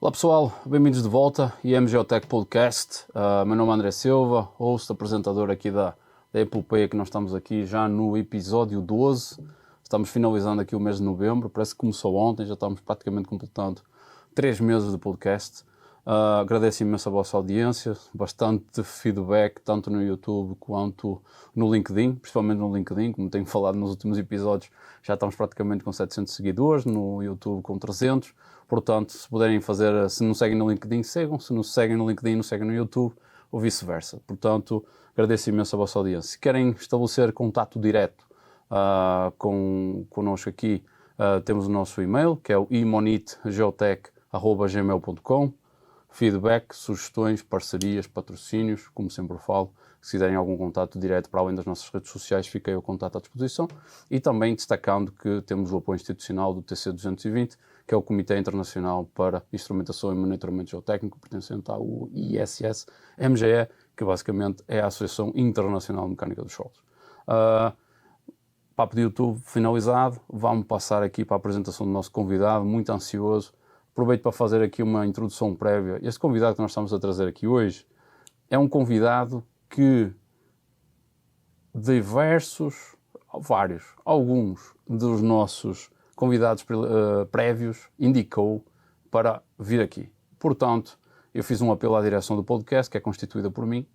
Olá pessoal, bem-vindos de volta IM Geotech Podcast. Meu nome é André Silva, host, apresentador aqui da epopeia que nós estamos aqui já no episódio 12. Estamos finalizando aqui o mês de novembro, parece que começou ontem, já estamos praticamente completando 3 meses de podcast. Agradeço imenso a vossa audiência, bastante feedback, tanto no YouTube quanto no LinkedIn, principalmente no LinkedIn, como tenho falado nos últimos episódios, já estamos praticamente com 700 seguidores, no YouTube com 300, portanto, se puderem fazer, se não seguem no LinkedIn, sigam, se não seguem no LinkedIn, não seguem no YouTube, ou vice-versa. Portanto, agradeço imenso a vossa audiência. Se querem estabelecer contato direto connosco aqui, temos o nosso e-mail, que é o imonitgeotech@gmail.com. Feedback, sugestões, parcerias, patrocínios, como sempre falo. Se quiserem algum contato direto para além das nossas redes sociais, fica aí o contato à disposição. E também destacando que temos o apoio institucional do TC220, que é o Comitê Internacional para Instrumentação e Monitoramento Geotécnico, pertencente ao ISS-MGE, que basicamente é a Associação Internacional de Mecânica dos Solos. Papo de YouTube finalizado, vamos passar aqui para a apresentação do nosso convidado, muito ansioso. Aproveito para fazer aqui uma introdução prévia. Este convidado que nós estamos a trazer aqui hoje é um convidado que alguns dos nossos convidados prévios indicou para vir aqui. Portanto, eu fiz um apelo à direção do podcast, que é constituída por mim,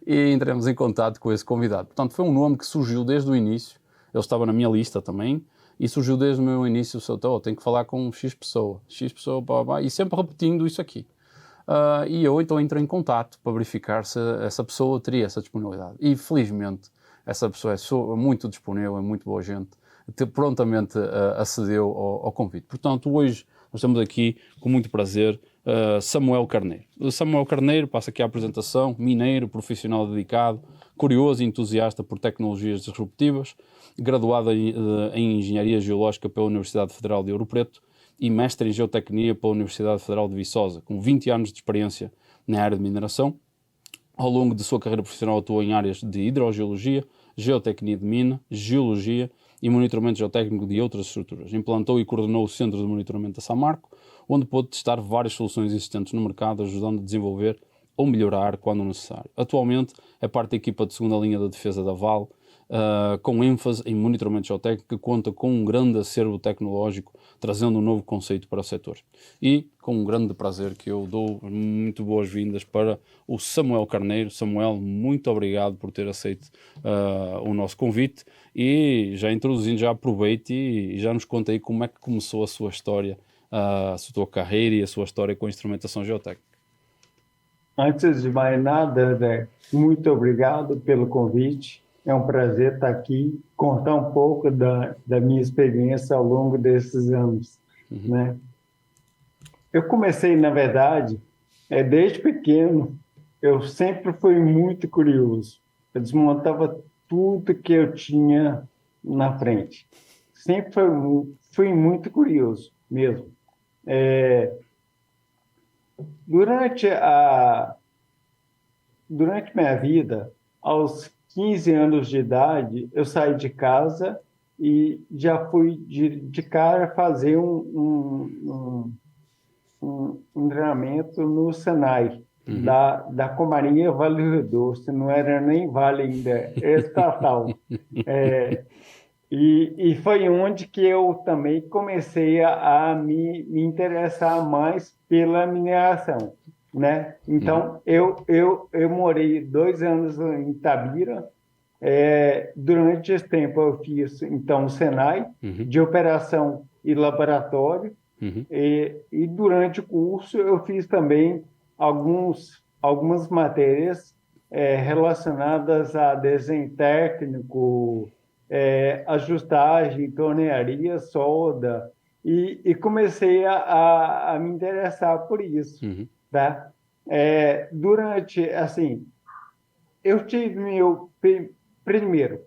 e entramos em contato com esse convidado. Portanto, foi um nome que surgiu desde o início, ele estava na minha lista também, e surgiu desde o meu início, tenho que falar com X pessoa, blá, blá, e sempre repetindo isso aqui. E eu então entrei em contato para verificar se essa pessoa teria essa disponibilidade. E felizmente essa pessoa é muito disponível, é muito boa gente, prontamente acedeu ao convite. Portanto, hoje nós estamos aqui com muito prazer Samuel Carneiro. Samuel Carneiro, passa aqui a apresentação, mineiro, profissional dedicado, curioso e entusiasta por tecnologias disruptivas, graduado em Engenharia Geológica pela Universidade Federal de Ouro Preto e mestre em Geotecnia pela Universidade Federal de Viçosa, com 20 anos de experiência na área de mineração. Ao longo de sua carreira profissional atuou em áreas de hidrogeologia, geotecnia de mina, geologia e monitoramento geotécnico de outras estruturas. Implantou e coordenou o Centro de Monitoramento da Samarco, onde pôde testar várias soluções existentes no mercado, ajudando a desenvolver ou melhorar quando necessário. Atualmente é parte da equipa de segunda linha da defesa da Vale, com ênfase em monitoramento geotécnico, que conta com um grande acervo tecnológico, trazendo um novo conceito para o setor. E com um grande prazer que eu dou muito boas-vindas para o Samuel Carneiro. Samuel, muito obrigado por ter aceito o nosso convite, e já introduzindo, já aproveite e já nos conta aí como é que começou a sua história, a sua carreira e a sua história com a instrumentação geotécnica. Antes de mais nada, André, muito obrigado pelo convite. É um prazer estar aqui, contar um pouco da minha experiência ao longo desses anos, né? Eu comecei, na verdade, desde pequeno, eu sempre fui muito curioso. Eu desmontava tudo que eu tinha na frente. Sempre fui muito curioso mesmo. Durante Durante minha vida, aos 15 anos de idade, eu saí de casa e já fui de cara fazer um treinamento no Senai, da Companhia Vale do Rio Doce. Não era nem Vale ainda, era estatal. E foi onde que eu também comecei a me interessar mais pela mineração, né? Então, eu morei 2 anos em Itabira. Durante esse tempo, eu fiz, então, o Senai, de operação e laboratório. E durante o curso, eu fiz também algumas matérias relacionadas a desenho técnico, ajustagem, tornearia, solda, e comecei a me interessar por isso, tá? Assim, eu tive primeiro,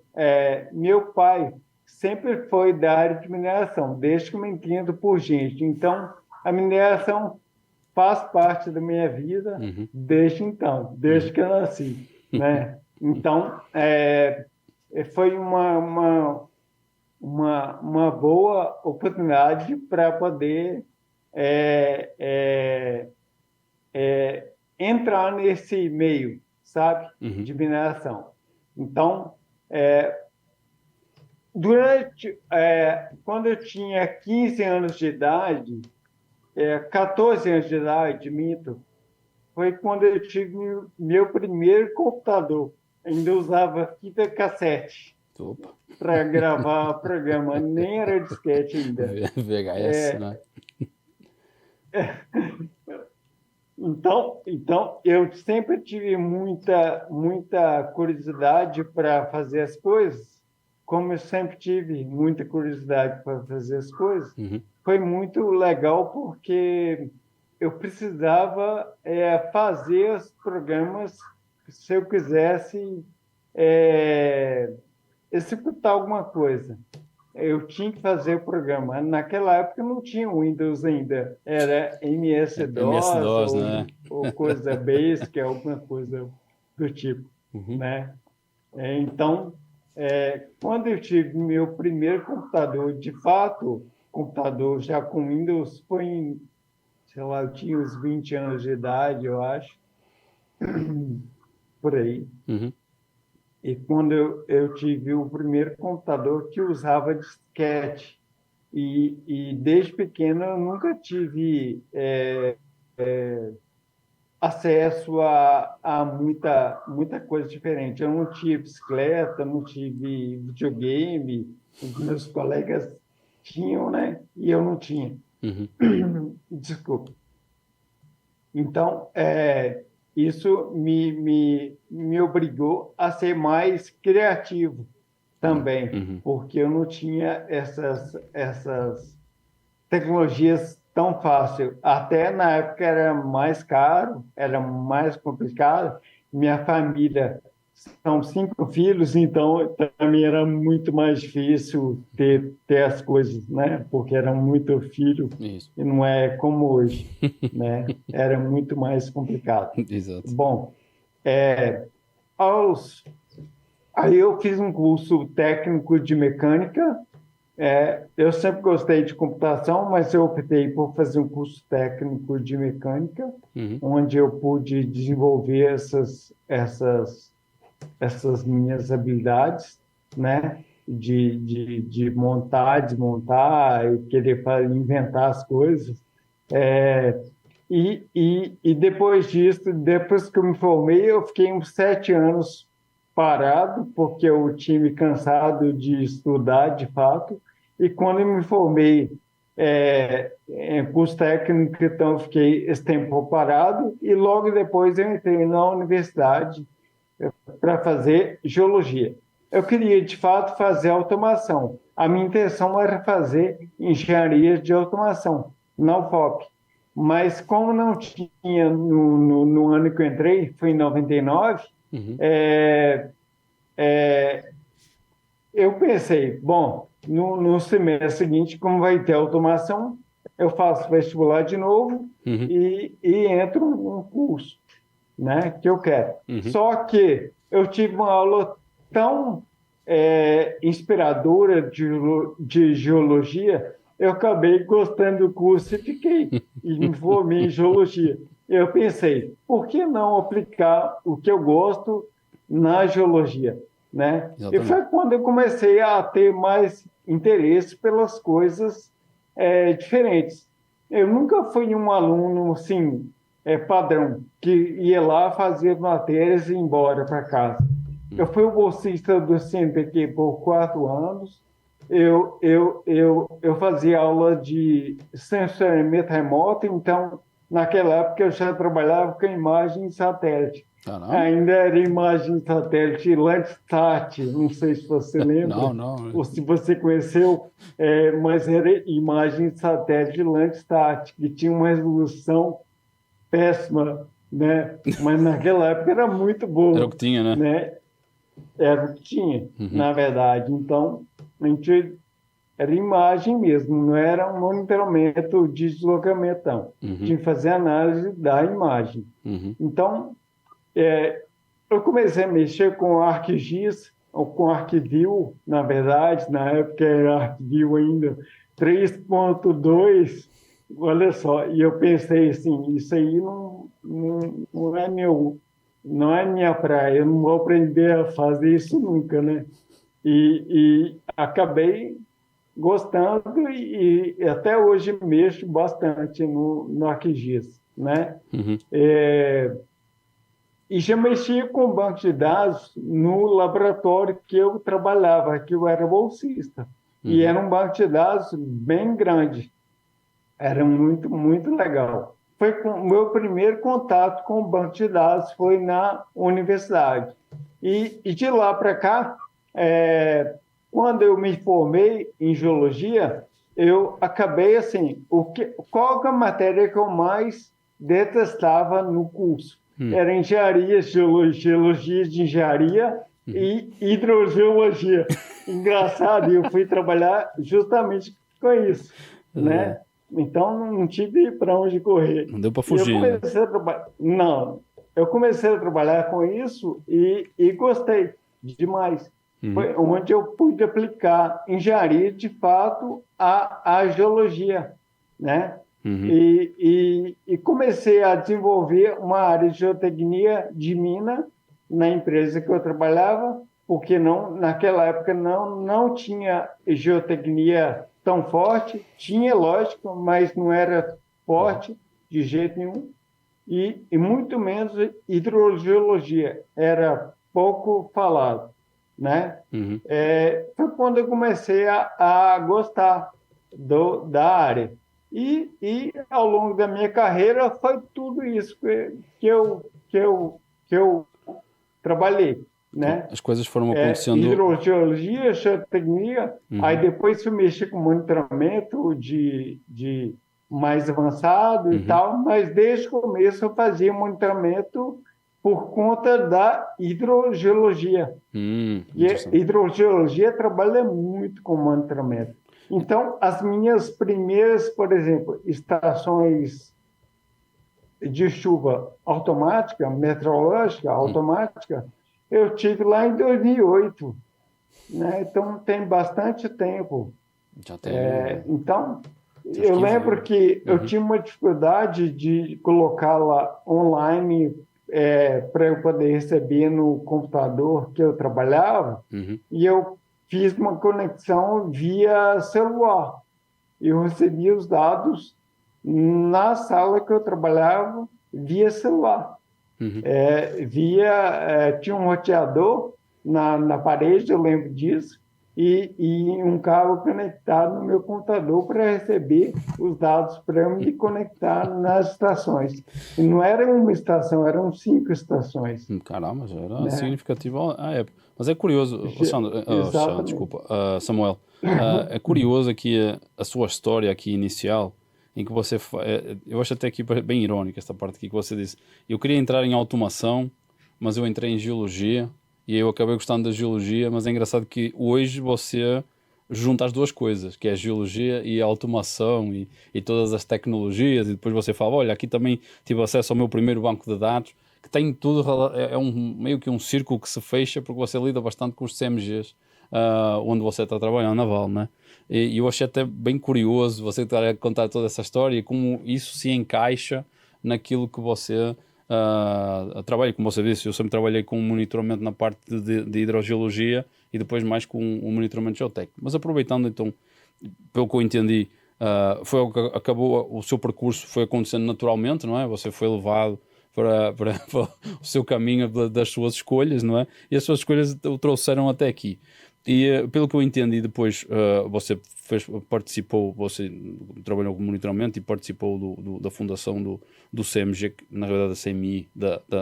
meu pai sempre foi da área de mineração, desde que eu me entendo por gente. Então, a mineração faz parte da minha vida desde então, desde que eu nasci, né? Então, foi uma boa oportunidade para poder é, é, entrar nesse meio, sabe, de mineração. Então, quando eu tinha 15 anos de idade, 14 anos de idade, minto, foi quando eu tive meu primeiro computador. Ainda usava fita cassete para gravar programa, nem era disquete ainda. VHS, né? Então, eu sempre tive muita curiosidade para fazer as coisas. Como eu sempre tive muita curiosidade para fazer as coisas, foi muito legal porque eu precisava fazer os programas se eu quisesse executar alguma coisa. Eu tinha que fazer o programa. Naquela época não tinha Windows ainda, era MS-DOS MS-DOS, né? ou coisa Basic, alguma coisa do tipo, né? Então, quando eu tive meu primeiro computador, de fato, computador já com Windows, foi sei lá, eu tinha uns 20 anos de idade, eu acho, por aí. E quando eu tive o primeiro computador que usava disquete, e desde pequeno eu nunca tive acesso a muita coisa diferente. Eu não tive bicicleta, não tive videogame, os meus colegas tinham, né? E eu não tinha. Desculpa. Então, isso me obrigou a ser mais criativo também, porque eu não tinha essas tecnologias tão fácil. Até na época era mais caro, era mais complicado. Minha família são 5 filhos, então também era muito mais difícil ter as coisas, né? Porque eram muito filhos e não é como hoje, né? Era muito mais complicado. Exato. Bom, aí eu fiz um curso técnico de mecânica. Eu sempre gostei de computação, mas eu optei por fazer um curso técnico de mecânica, onde eu pude desenvolver essas minhas habilidades, né? De montar, desmontar, e querer inventar as coisas. E depois disso, depois que eu me formei, eu fiquei uns 7 anos parado, porque eu tinha me cansado de estudar, de fato. E quando eu me formei em curso técnico, então eu fiquei esse tempo parado. E logo depois eu entrei na universidade para fazer geologia. Eu queria, de fato, fazer automação. A minha intenção era fazer engenharia de automação na UFOP. Mas como não tinha no ano que eu entrei, foi em 99, eu pensei, bom, no semestre seguinte, como vai ter automação, eu faço vestibular de novo e entro num curso, né, que eu quero. Só que eu tive uma aula tão inspiradora de geologia, eu acabei gostando do curso e fiquei, e me formei em geologia. Eu pensei, por que não aplicar o que eu gosto na geologia, né? E foi quando eu comecei a ter mais interesse pelas coisas diferentes. Eu nunca fui um aluno, assim, padrão, que ia lá fazer matérias e ir embora para casa. Eu fui o bolsista do CNPq por 4 anos. Eu fazia aula de sensoriamento remoto, então, naquela época, eu já trabalhava com imagem satélite. Ainda era imagem satélite Landsat, não sei se você lembra, ou se você conheceu, mas era imagem satélite Landsat, que tinha uma resolução péssima, né? Mas naquela época era muito boa. Era o que tinha, né? Era o que tinha, na verdade. Então, a gente era imagem mesmo, não era um monitoramento de deslocamento, não. Tinha que fazer análise da imagem. Então, eu comecei a mexer com ArcGIS, ou com ArcView, na verdade, na época era ArcView ainda 3.2, olha só, e eu pensei assim, isso aí não é não é minha praia, eu não vou aprender a fazer isso nunca, né? E acabei gostando e até hoje mexo bastante no ArcGIS, né? Uhum, E já mexia com banco de dados no laboratório que eu trabalhava, que eu era bolsista. E uhum, era um banco de dados bem grande. Era muito, muito legal. Foi o meu primeiro contato com o banco de dados foi na universidade. E de lá para cá, quando eu me formei em geologia, eu acabei assim, qual que é a matéria que eu mais detestava no curso? uhum, Era engenharia, geologia de engenharia uhum. e hidrogeologia. Engraçado, eu fui trabalhar justamente com isso, Eh, né? Então não tive para onde correr. não deu para E eu fugir, né? comecei a trabalhar. Não, eu comecei a trabalhar com isso e gostei demais. Uhum, Foi onde eu pude aplicar engenharia de fato à geologia, né? uhum, E comecei a desenvolver uma área de geotecnia de mina na empresa que eu trabalhava, porque naquela época não tinha geotecnia tão forte, tinha, lógico, mas não era uhum, forte de jeito nenhum, e muito menos hidrogeologia, era pouco falado, né? uhum. Foi quando eu comecei a gostar da área. E ao longo da minha carreira foi tudo isso que eu trabalhei, Então, né? as coisas foram acontecendo. Hidrogeologia, geotecnia, aí Uhum, depois fui mexer com monitoramento de mais avançado e uhum, tal, mas desde o começo eu fazia monitoramento por conta da hidrogeologia. E a interessante. hidrogeologia trabalha muito com monitoramento. Então, as minhas primeiras, por exemplo, estações de chuva automática, meteorológica automática, eu tive lá em 2008, né? Então tem bastante tempo. Já tem Então uns eu 15 lembro anos. que eu Uhum, tinha uma dificuldade de colocá-la online para eu poder receber no computador que eu trabalhava uhum, e eu fiz uma conexão via celular. Eu recebia os dados na sala que eu trabalhava via celular. uhum. Tinha um roteador na parede, eu lembro disso, e um cabo conectado no meu computador para receber os dados para eu me conectar nas estações. E não era uma estação, eram 5 estações, Caramba, já era né? significativo à época. Mas é curioso, Alexandre, Exatamente. desculpa, Samuel, é curioso aqui a sua história aqui inicial, em que você, eu acho até aqui bem irónica esta parte aqui que você disse, eu queria entrar em automação, mas eu entrei em geologia, e eu acabei gostando da geologia, mas é engraçado que hoje você junta as duas coisas, que é a geologia e a automação e todas as tecnologias, e depois você fala, olha, aqui também tive acesso ao meu primeiro banco de dados, que tem tudo, é meio que um círculo que se fecha porque você lida bastante com os CMGs, onde você está trabalhando na Val, né? E eu achei até bem curioso você estar a contar toda essa história e como isso se encaixa naquilo que você trabalha. Como você disse, eu sempre trabalhei com monitoramento na parte de hidrogeologia e depois mais com o monitoramento geotécnico. Mas aproveitando então, pelo que eu entendi, foi o que acabou, o seu percurso foi acontecendo naturalmente, não é? Você foi levado para o seu caminho das suas escolhas, não é? E as suas escolhas o trouxeram até aqui. E pelo que eu entendi, depois você participou, você trabalhou com monitoramento e participou da fundação do CMG, na realidade da CMI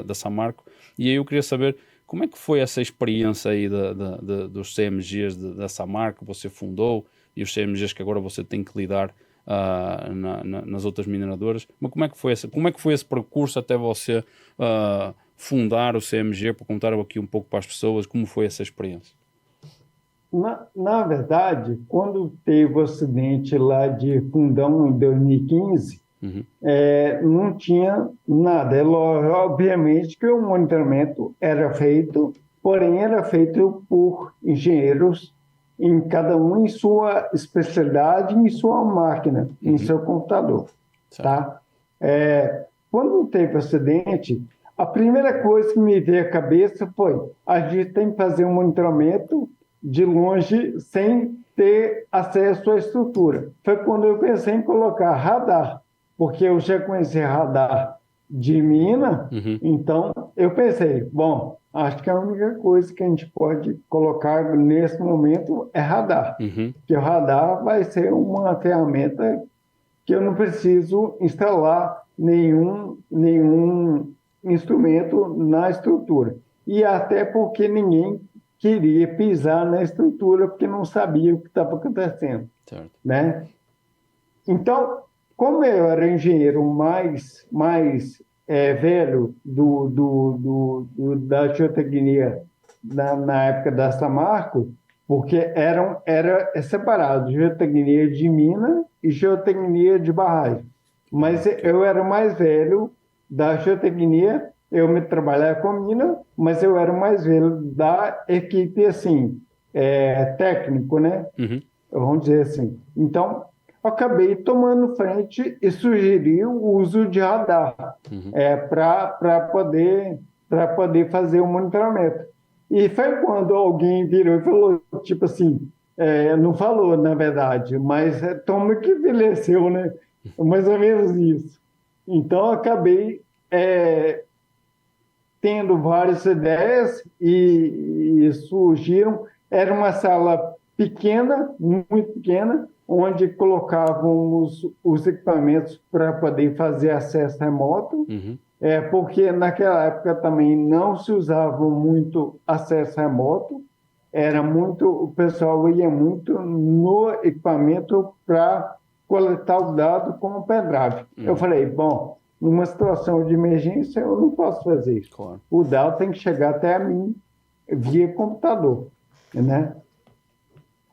da Samarco. E aí eu queria saber como é que foi essa experiência aí dos CMGs da Samarco que você fundou e os CMGs que agora você tem que lidar nas outras mineradoras. Mas como é que foi esse percurso até você fundar o CMG, para contar aqui um pouco para as pessoas como foi essa experiência? Na verdade, quando teve o acidente lá de Fundão em 2015, Uhum, não tinha nada. Obviamente que o monitoramento era feito, porém era feito por engenheiros, em cada um em sua especialidade, em sua máquina, em uhum, seu computador. tá? Quando teve o acidente, a primeira coisa que me veio à cabeça foi: a gente tem que fazer um monitoramento de longe sem ter acesso à estrutura. Foi quando eu pensei em colocar radar, porque eu já conhecia radar de mina, então eu pensei, bom, acho que a única coisa que a gente pode colocar nesse momento é radar, porque o radar vai ser uma ferramenta que eu não preciso instalar nenhum instrumento na estrutura. E até porque ninguém queria pisar na estrutura porque não sabia o que estava acontecendo. Certo. Né? Então, como eu era engenheiro mais velho da geotecnia na época da Samarco, porque era separado, geotecnia de mina e geotecnia de barragem. Mas eu era o mais velho da geotecnia, eu me trabalhava com mina, mas eu era o mais velho da equipe, assim, técnico, né? Vamos dizer assim. Então, eu acabei tomando frente e sugeri o uso de radar para poder fazer o monitoramento. E foi quando alguém virou e falou, tipo assim, não falou, na verdade, mas toma que envelheceu, né? Mais ou menos isso. Então, eu acabei tendo várias ideias e surgiram. Era uma sala pequena, muito pequena, onde colocávamos os equipamentos para poder fazer acesso remoto, porque naquela época também não se usava muito acesso remoto, o pessoal ia muito no equipamento para coletar o dado com o pendrive. Eu falei, bom, numa situação de emergência eu não posso fazer isso. Claro. O dado tem que chegar até a mim via computador, né?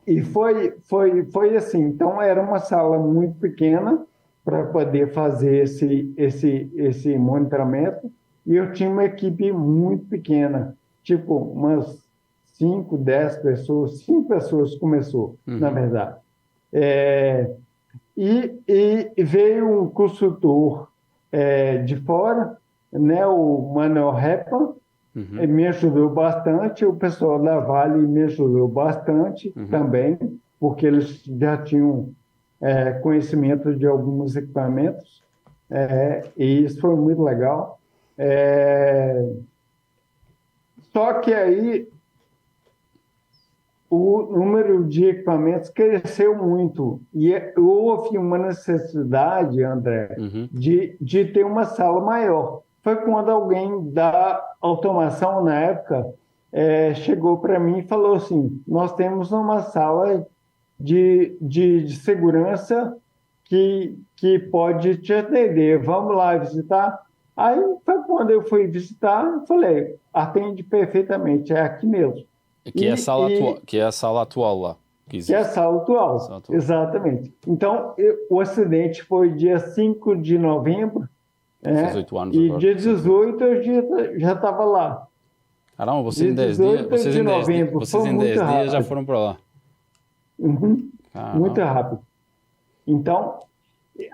E foi assim. Então, era uma sala muito pequena para poder fazer esse monitoramento, e eu tinha uma equipe muito pequena, tipo umas 5, 10 pessoas, 5 pessoas começou, na verdade. E veio um consultor de fora, né, o Manuel Repan, me ajudou bastante, o pessoal da Vale me ajudou bastante também, porque eles já tinham conhecimento de alguns equipamentos, e isso foi muito legal. Só que aí o número de equipamentos cresceu muito e houve uma necessidade, André, de ter uma sala maior. Foi quando alguém da automação, na época, chegou para mim e falou assim: nós temos uma sala de segurança que pode te atender, vamos lá visitar? Aí foi quando eu fui visitar, falei, atende perfeitamente, é aqui mesmo. Que é a sala atual lá. Que é a sala atual, exatamente. Então, o acidente foi dia 5 de novembro, faz 8 anos e agora, dia 18 eu já estava lá. Caramba, vocês em 10 dias, vocês em 10 dias já foram para lá. Muito rápido. Então,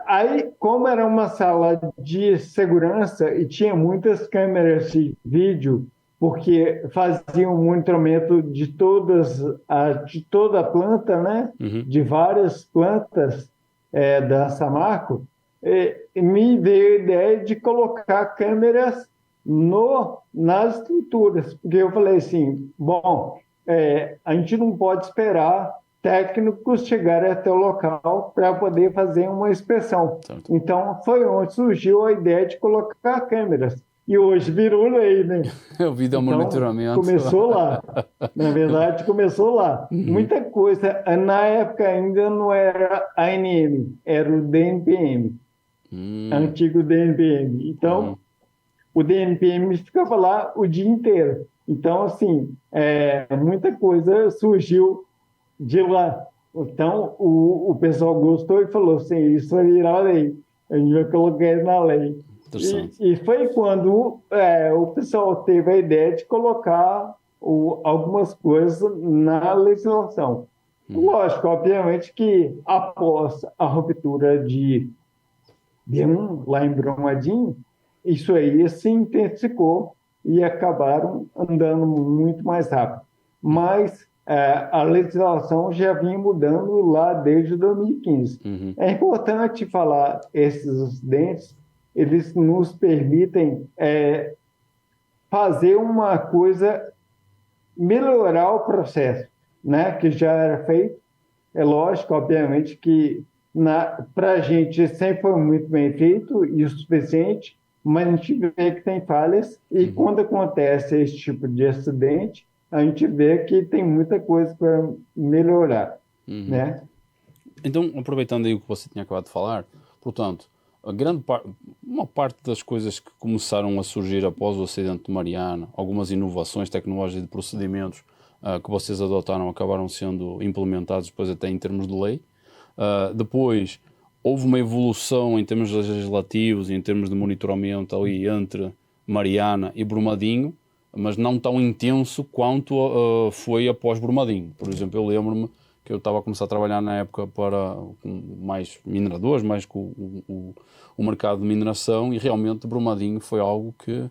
aí, como era uma sala de segurança e tinha muitas câmeras de vídeo, porque faziam um monitoramento de toda a planta, né? De várias plantas da Samarco, me veio a ideia de colocar câmeras nas estruturas, porque eu falei assim, bom, a gente não pode esperar técnicos chegarem até o local para poder fazer uma inspeção. Certo. Então, foi onde surgiu a ideia de colocar câmeras. E hoje virou lei, né? O vídeo monitoramento. Começou lá. Na verdade, começou lá. Muita coisa. Na época ainda não era a ANM, era o DNPM. Antigo DNPM. Então, o DNPM ficava lá o dia inteiro. Então, assim, muita coisa surgiu de lá. Então, o pessoal gostou e falou assim, isso vai virar lei. A gente vai colocar isso na lei. E foi quando o pessoal teve a ideia de colocar algumas coisas na legislação. Lógico, obviamente que após a ruptura D1 lá em Brumadinho, isso aí se intensificou e acabaram andando muito mais rápido. Mas a legislação já vinha mudando lá desde 2015. Uhum. É importante falar, esses acidentes, eles nos permitem fazer uma coisa, melhorar o processo, né, que já era feito. É lógico, obviamente, que para a gente sempre foi muito bem feito e o suficiente, mas a gente vê que tem falhas e quando acontece esse tipo de acidente, a gente vê que tem muita coisa para melhorar, né? Então, aproveitando aí o que você tinha acabado de falar, portanto, uma parte das coisas que começaram a surgir após o acidente de Mariana, algumas inovações tecnológicas e de procedimentos que vocês adotaram acabaram sendo implementados depois até em termos de lei. Depois, houve uma evolução em termos legislativos e em termos de monitoramento ali entre Mariana e Brumadinho, mas não tão intenso quanto foi após Brumadinho. Por exemplo, eu lembro-me que eu estava a começar a trabalhar na época com mais mineradores, mais com o mercado de mineração, e realmente Brumadinho foi algo que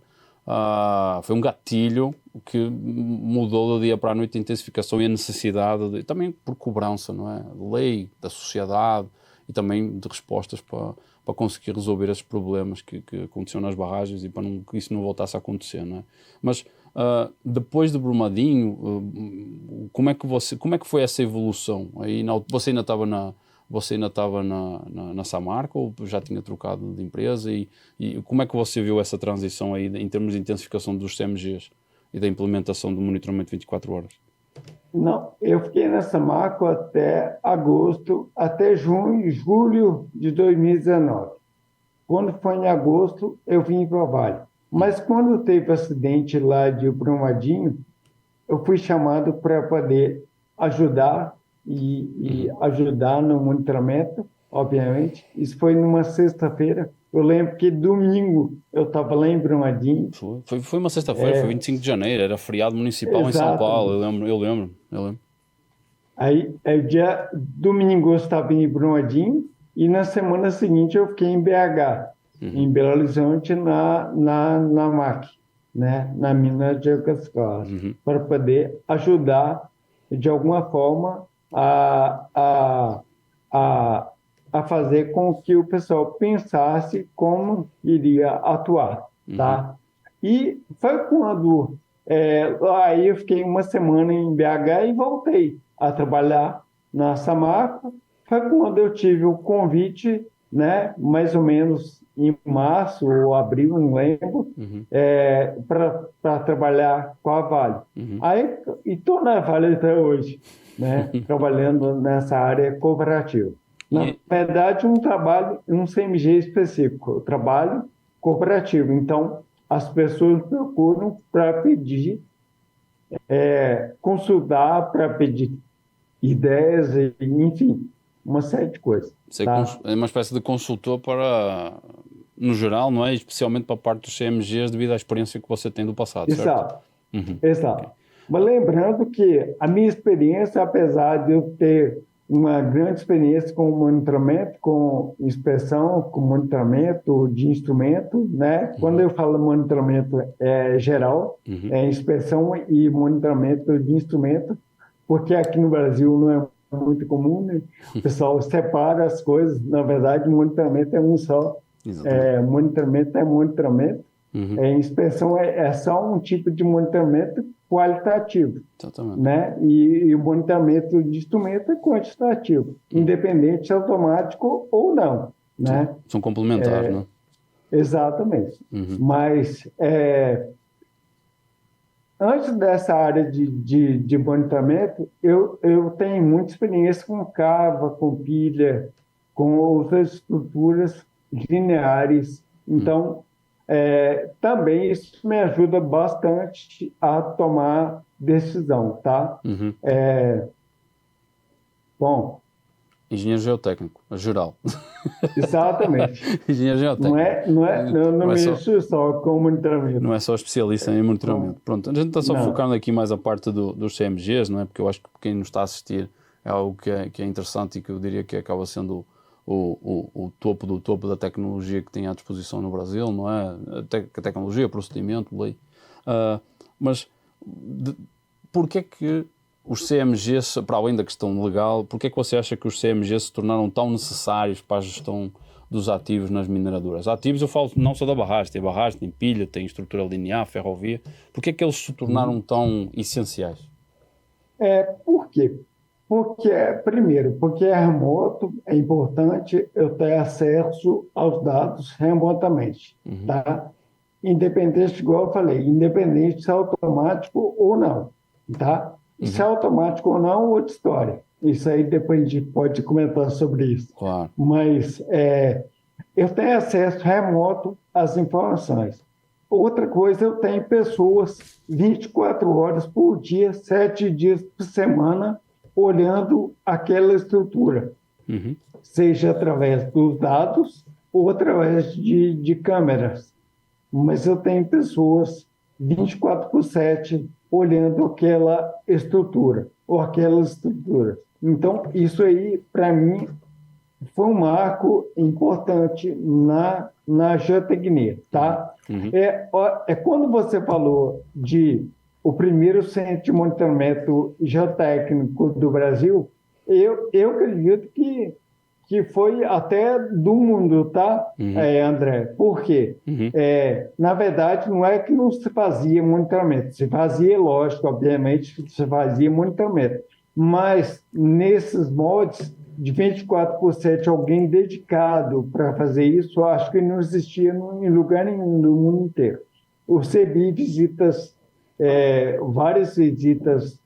foi um gatilho que mudou do dia para a noite a intensificação e a necessidade, também por cobrança, não é? De lei, da sociedade e também de respostas para conseguir resolver esses problemas que aconteciam nas barragens e para que isso não voltasse a acontecer, não é? Mas depois de Brumadinho, como é que foi essa evolução? Você ainda estava na Samarco ou já tinha trocado de empresa e como é que você viu essa transição aí em termos de intensificação dos CMGs e da implementação do monitoramento 24 horas? Não, eu fiquei na Samarco até agosto, até julho de 2019. Quando foi em agosto, eu vim para o Vale. Mas quando teve o acidente lá de Brumadinho, eu fui chamado para poder ajudar e ajudar no monitoramento, obviamente. Isso foi numa sexta-feira. Eu lembro que domingo eu estava lá em Brumadinho. Foi uma sexta-feira, foi 25 de janeiro, era feriado municipal em São Paulo, eu lembro. Aí, domingo eu estava em Brumadinho e na semana seguinte eu fiquei em BH, em Belo Horizonte, na MAC, né? Na mina de Águas Claras, para poder ajudar de alguma forma a fazer com que o pessoal pensasse como iria atuar, tá? E foi quando aí eu fiquei uma semana em BH e voltei a trabalhar na Samarco. Foi quando eu tive o convite, né, mais ou menos em março ou abril, não lembro, para trabalhar com a Vale. Aí, e estou na Vale até hoje, né, trabalhando nessa área cooperativa. Na verdade, um CMG específico, eu trabalho cooperativo. Então, as pessoas procuram para pedir, consultar, para pedir ideias, enfim, uma série de coisas. Você tá? é uma espécie de consultor no geral, não é? Especialmente para a parte dos CMGs, devido à experiência que você tem do passado, certo? Exato. Mas lembrando que a minha experiência, apesar de eu ter uma grande experiência com monitoramento, com inspeção, com monitoramento de instrumento, né? Quando eu falo monitoramento geral, é inspeção e monitoramento de instrumento, porque aqui no Brasil não é muito comum, né? O pessoal separa as coisas, na verdade, o monitoramento é um só. Monitoramento é monitoramento. Inspeção é só um tipo de monitoramento qualitativo. Exatamente. Né? E o monitoramento de instrumento é quantitativo, independente se é automático ou não. Né? São complementares, não é? Exatamente. Mas antes dessa área de monitoramento, eu tenho muita experiência com cava, com pilha, com outras estruturas lineares. Então, também isso me ajuda bastante a tomar decisão, tá? Bom. Engenheiro geotécnico, geral. Exatamente. Engenheiro geotécnico. Não mexo só com monitoramento. Não é só especialista em monitoramento. Pronto, a gente está só focando aqui mais a parte dos CMGs, não é? Porque eu acho que quem nos está a assistir é algo que é interessante e que eu diria que acaba sendo o topo do topo da tecnologia que tem à disposição no Brasil, não é? A tecnologia, procedimento, lei. Mas porquê é que os CMGs, para além da questão legal, porquê é que você acha que os CMGs se tornaram tão necessários para a gestão dos ativos nas mineradoras? Ativos eu falo não só da barragem, tem pilha, tem estrutura linear, ferrovia. Porquê é que eles se tornaram tão essenciais? Por quê? Primeiro, porque é remoto, é importante eu ter acesso aos dados remotamente, tá? Independente, igual eu falei, independente se é automático ou não, tá? Se é automático ou não, outra história. Isso aí depois a gente pode comentar sobre isso. Claro. Mas eu tenho acesso remoto às informações. Outra coisa, eu tenho pessoas 24 horas por dia, 7 dias por semana, olhando aquela estrutura, seja através dos dados ou através de câmeras. Mas eu tenho pessoas 24/7 olhando aquela estrutura ou aquelas estruturas. Então, isso aí, para mim, foi um marco importante na geotecnia, tá? Quando você falou de o primeiro centro de monitoramento geotécnico do Brasil, eu acredito que foi até do mundo, tá, André? Por quê? Na verdade, não é que não se fazia monitoramento, se fazia, lógico, obviamente, se fazia monitoramento, mas nesses moldes de 24/7, alguém dedicado para fazer isso, eu acho que não existia em lugar nenhum no mundo inteiro. Eu recebi visitas, várias visitas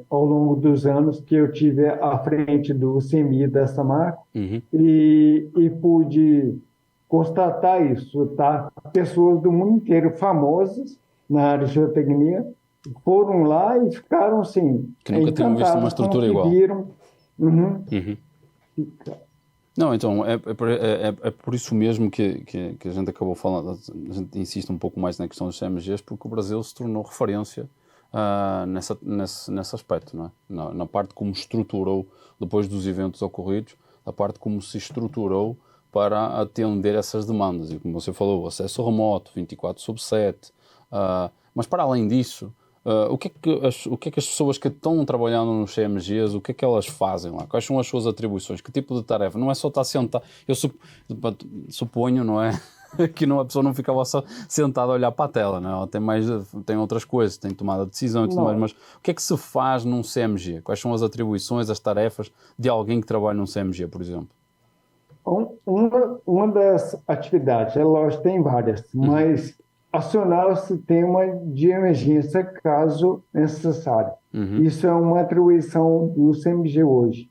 ao longo dos anos que eu tive à frente do CMI da Samarco e pude constatar isso, tá? Pessoas do mundo inteiro, famosas na área de geotecnia, foram lá e ficaram assim, que nunca tinham visto uma estrutura igual. Não, então, é por isso mesmo que a gente acabou falando, a gente insiste um pouco mais na questão dos CMGs, porque o Brasil se tornou referência nesse aspecto, não é? Na parte como estruturou, depois dos eventos ocorridos, a parte como se estruturou para atender essas demandas. E como você falou, acesso remoto, 24/7, mas para além disso, o que é que as pessoas que estão trabalhando nos CMGs, o que é que elas fazem lá? Quais são as suas atribuições? Que tipo de tarefa? Não é só estar sentado. Eu suponho, não é? Que a pessoa não ficava só sentada a olhar para a tela, não é? Ela tem outras coisas, tem tomada de decisão e tudo mais. Mas o que é que se faz num CMG? Quais são as atribuições, as tarefas de alguém que trabalha num CMG, por exemplo? Uma das atividades, é lógico, tem várias, mas acionar o sistema de emergência caso necessário. Isso é uma atribuição do CMG hoje.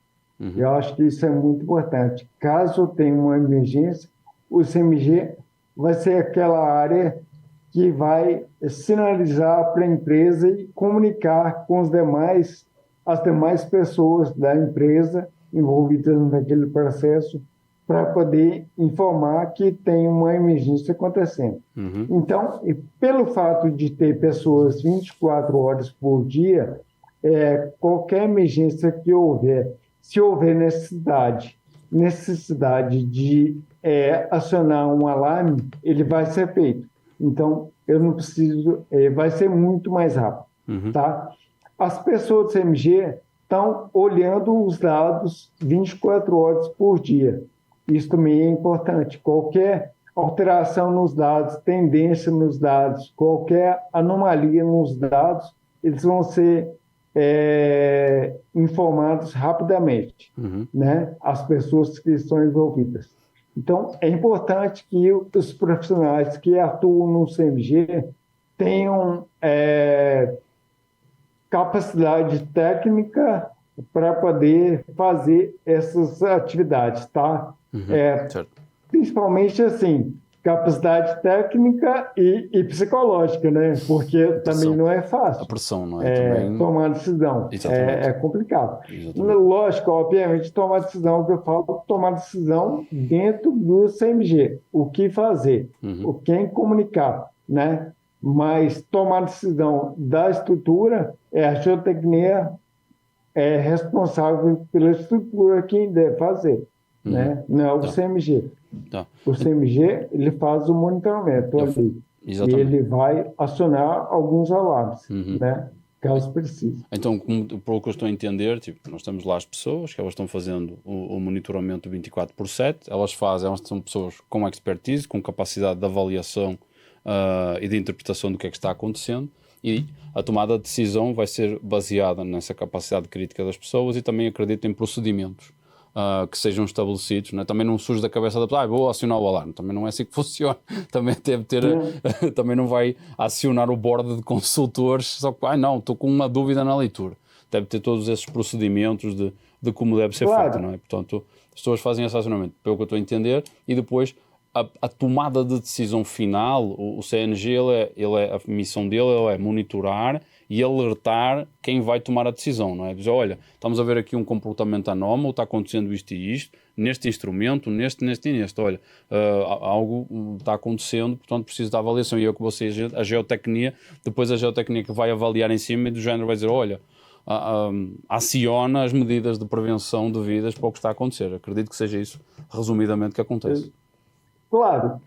Eu acho que isso é muito importante. Caso tenha uma emergência, o CMG vai ser aquela área que vai sinalizar para a empresa e comunicar com as demais pessoas da empresa envolvidas naquele processo para poder informar que tem uma emergência acontecendo. Então, pelo fato de ter pessoas 24 horas por dia, qualquer emergência que houver, se houver necessidade de acionar um alarme, ele vai ser feito. Então, eu não preciso, vai ser muito mais rápido, tá? As pessoas do CMG estão olhando os dados 24 horas por dia. Isso também é importante. Qualquer alteração nos dados, tendência nos dados, qualquer anomalia nos dados, eles vão ser informados rapidamente, né? As pessoas que estão envolvidas. Então, é importante que os profissionais que atuam no CMG tenham capacidade técnica para poder fazer essas atividades, tá? Principalmente, assim, capacidade técnica e psicológica, né? Porque também não é fácil. A pressão, não é? Também... Tomar decisão. É complicado. Lógico, obviamente, tomar decisão, que eu falo, tomar decisão dentro do CMG. O que fazer, quem comunicar, né? Mas tomar decisão da estrutura, a geotecnia é responsável pela estrutura quem deve fazer. né? Não é o Tá. CMG. Tá. O CMG, ele faz o monitoramento ali. E Exatamente. ele vai acionar alguns alarmes, né? Caso precise. Então, pelo que eu estou a entender, tipo, nós temos lá as pessoas que elas estão fazendo o monitoramento 24/7, elas são pessoas com expertise, com capacidade de avaliação e de interpretação do que é que está acontecendo, e a tomada de decisão vai ser baseada nessa capacidade crítica das pessoas e também acredito em procedimentos que sejam estabelecidos, né? Também não surge da cabeça da pessoa, vou acionar o alarme, também não é assim que funciona, também deve ter, também não vai acionar o board de consultores, só que, não, estou com uma dúvida na leitura, deve ter todos esses procedimentos de como deve ser feito, não é? Portanto, as pessoas fazem esse acionamento, pelo que eu estou a entender, e depois a tomada de decisão final, o CNG, a missão dele é monitorar e alertar quem vai tomar a decisão, não é? Dizer, olha, estamos a ver aqui um comportamento anómalo, está acontecendo isto e isto, neste instrumento, neste e neste, olha, algo está acontecendo, portanto preciso da avaliação, e eu que vou ser a geotecnia, depois a geotecnia que vai avaliar em cima e do género vai dizer, olha, aciona as medidas de prevenção devidas para o que está a acontecer. Acredito que seja isso, resumidamente, que acontece. Claro,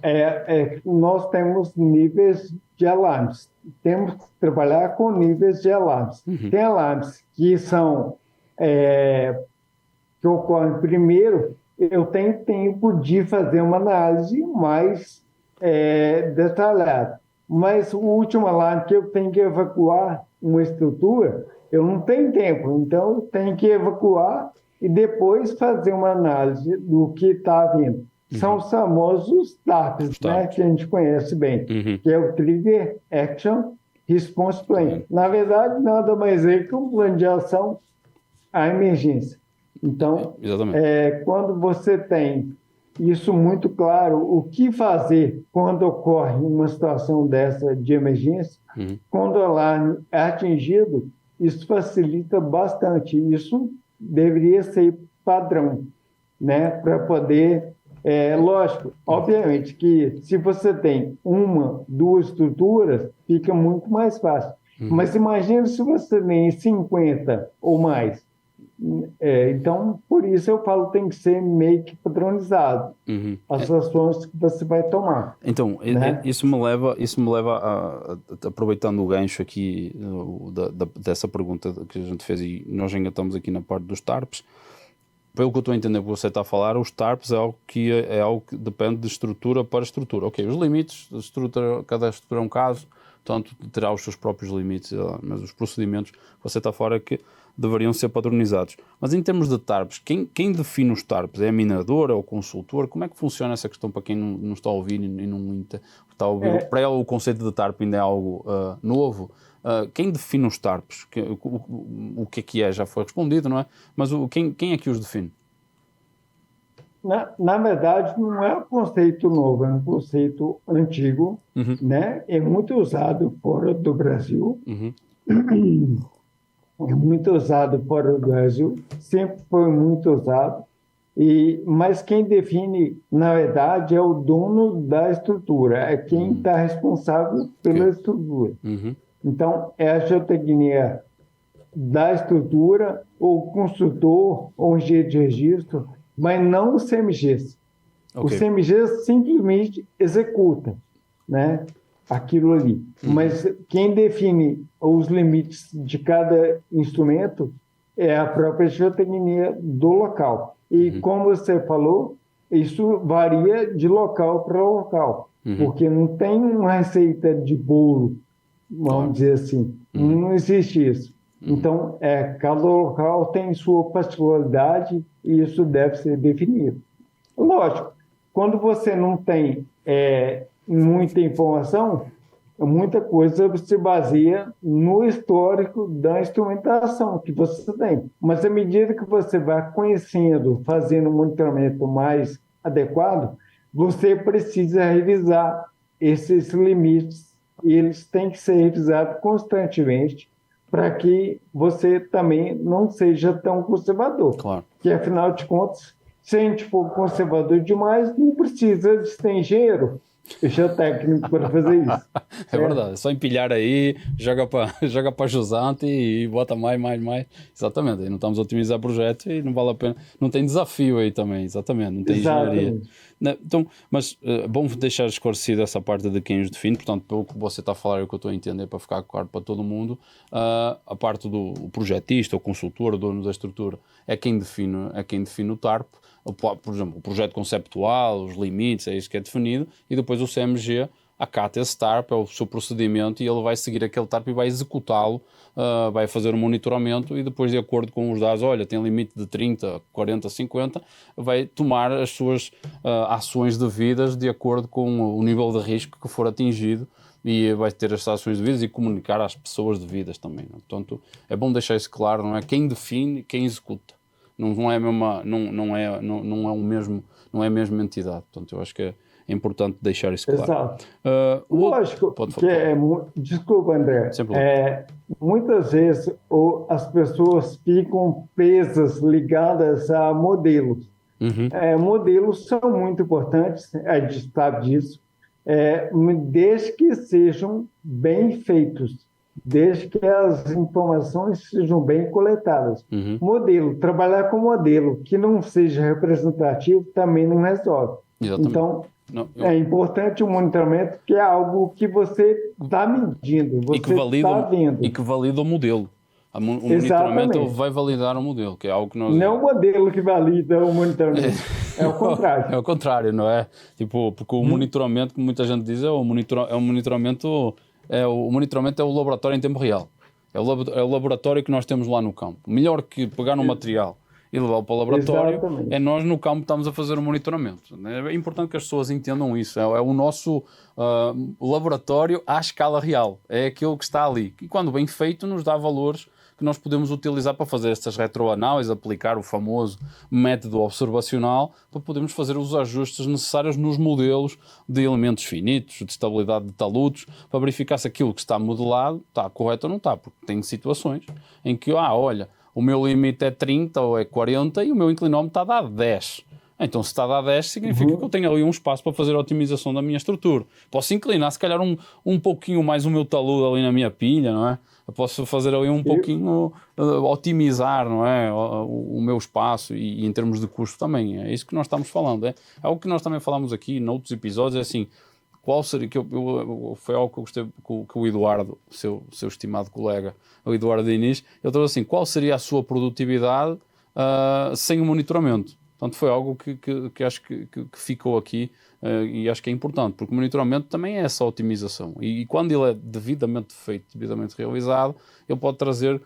nós temos níveis de alarmes. Temos que trabalhar com níveis de alarmes. Tem alarmes que são que ocorrem primeiro. Eu tenho tempo de fazer uma análise mais detalhada. Mas o último alarme que eu tenho que evacuar uma estrutura, eu não tenho tempo. Então, eu tenho que evacuar e depois fazer uma análise do que está vindo. São os famosos TAPs, né, que a gente conhece bem, que é o Trigger Action Response Plan. Na verdade, nada mais é que um plano de ação à emergência. Então, quando você tem isso muito claro, o que fazer quando ocorre uma situação dessa de emergência, quando o alarme é atingido, isso facilita bastante. Isso deveria ser padrão, né, para poder... lógico, obviamente que se você tem uma, duas estruturas, fica muito mais fácil. Mas imagine se você tem 50 ou mais. Então, por isso eu falo que tem que ser meio que padronizado as ações que você vai tomar. Então, né? isso me leva aproveitando o gancho aqui dessa pergunta que a gente fez, e nós ainda estamos aqui na parte dos TARPs. Pelo que eu estou a entender que você está a falar, os TARPs é algo que depende de estrutura para estrutura. Ok, os limites, cada estrutura é um caso, portanto terá os seus próprios limites, mas os procedimentos que você está a falar é que deveriam ser padronizados. Mas em termos de TARPs, quem define os TARPs? É a mineradora, é o consultor? Como é que funciona essa questão para quem não está a ouvir e não está a ouvir? Para ela o conceito de TARP ainda é algo novo. Quem define os TARPs? O que é? Já foi respondido, não é? Mas quem é que os define? Na verdade, não é um conceito novo, é um conceito antigo, né? É muito usado fora do Brasil. É muito usado fora do Brasil, sempre foi muito usado. Mas quem define, na verdade, é o dono da estrutura, é quem está responsável pela estrutura. Então, é a geotecnia da estrutura, ou o construtor, ou o engenheiro de registro, mas não o CMGs. O CMGs simplesmente executa, né, aquilo ali. Mas quem define os limites de cada instrumento é a própria geotecnia do local. E como você falou, isso varia de local para local, porque não tem uma receita de bolo, vamos dizer assim. Não existe isso. Então, cada local tem sua particularidade e isso deve ser definido. Lógico, quando você não tem muita informação, muita coisa se baseia no histórico da instrumentação que você tem. Mas à medida que você vai conhecendo, fazendo um monitoramento mais adequado, você precisa revisar esses limites. E eles têm que ser revisados constantemente para que você também não seja tão conservador. Claro. Que, afinal de contas, se a gente for conservador demais, não precisa de ser engenheiro, técnico para fazer isso. É verdade, é só empilhar aí, joga para jusante e bota mais. Exatamente, aí não estamos a otimizar projeto e não vale a pena. Não tem desafio aí também, exatamente, não tem engenharia. Exatamente. Então, mas bom deixar esclarecido essa parte de quem os define, portanto, pelo que você está a falar é o que eu estou a entender para ficar claro para todo mundo, a parte do projetista, o consultor, o dono da estrutura, é quem define o TARP, por exemplo, o projeto conceptual, os limites, é isso que é definido, e depois o CMG acata esse TARP, é o seu procedimento, e ele vai seguir aquele TARP e vai executá-lo, vai fazer um monitoramento e depois, de acordo com os dados, olha, tem limite de 30, 40, 50, vai tomar as suas ações devidas de acordo com o nível de risco que for atingido e vai ter as ações devidas e comunicar às pessoas devidas também. Não? Portanto, é bom deixar isso claro, não é? Quem define, quem executa. Não é o mesmo, não é a mesma entidade. Portanto, eu acho que é importante deixar isso claro. Exato. Lógico que desculpa, André. Muitas vezes as pessoas ficam presas, ligadas a modelos. Modelos são muito importantes, a gente sabe disso, desde que sejam bem feitos, desde que as informações sejam bem coletadas. Modelo, trabalhar com modelo que não seja representativo também não resolve. Exatamente. Então, é importante o monitoramento, que é algo que você está medindo, você está vendo. E que valida o modelo. O monitoramento vai validar o modelo, que é algo que nós... Não é o modelo que valida o monitoramento, é o contrário. É o contrário, não é? Tipo, porque o monitoramento, que muita gente diz, o monitoramento é o laboratório em tempo real. É o laboratório que nós temos lá no campo. Melhor que pegar no material e levá-lo para o laboratório, é nós no campo estamos a fazer o monitoramento. É importante que as pessoas entendam isso. É o nosso laboratório à escala real. É aquilo que está ali. E quando bem feito, nos dá valores que nós podemos utilizar para fazer estas retroanálises, aplicar o famoso método observacional, para podermos fazer os ajustes necessários nos modelos de elementos finitos, de estabilidade de taludes, para verificar se aquilo que está modelado está correto ou não está. Porque tem situações em que, olha, o meu limite é 30 ou é 40 e o meu inclinómetro está a dar 10. Então, se está a dar 10, significa que eu tenho ali um espaço para fazer a otimização da minha estrutura. Posso inclinar, se calhar, um pouquinho mais o meu talude ali na minha pilha, não é? Eu posso fazer ali um pouquinho, otimizar, não é? O meu espaço e em termos de custo também. É isso que nós estamos falando. É algo que nós também falamos aqui noutros episódios, é assim, qual seria, foi algo que eu gostei que o Eduardo, seu estimado colega, o Eduardo Diniz, ele trouxe assim, qual seria a sua produtividade sem o monitoramento? Portanto, foi algo que acho que ficou aqui e acho que é importante, porque o monitoramento também é essa otimização. E quando ele é devidamente feito, devidamente realizado, ele pode trazer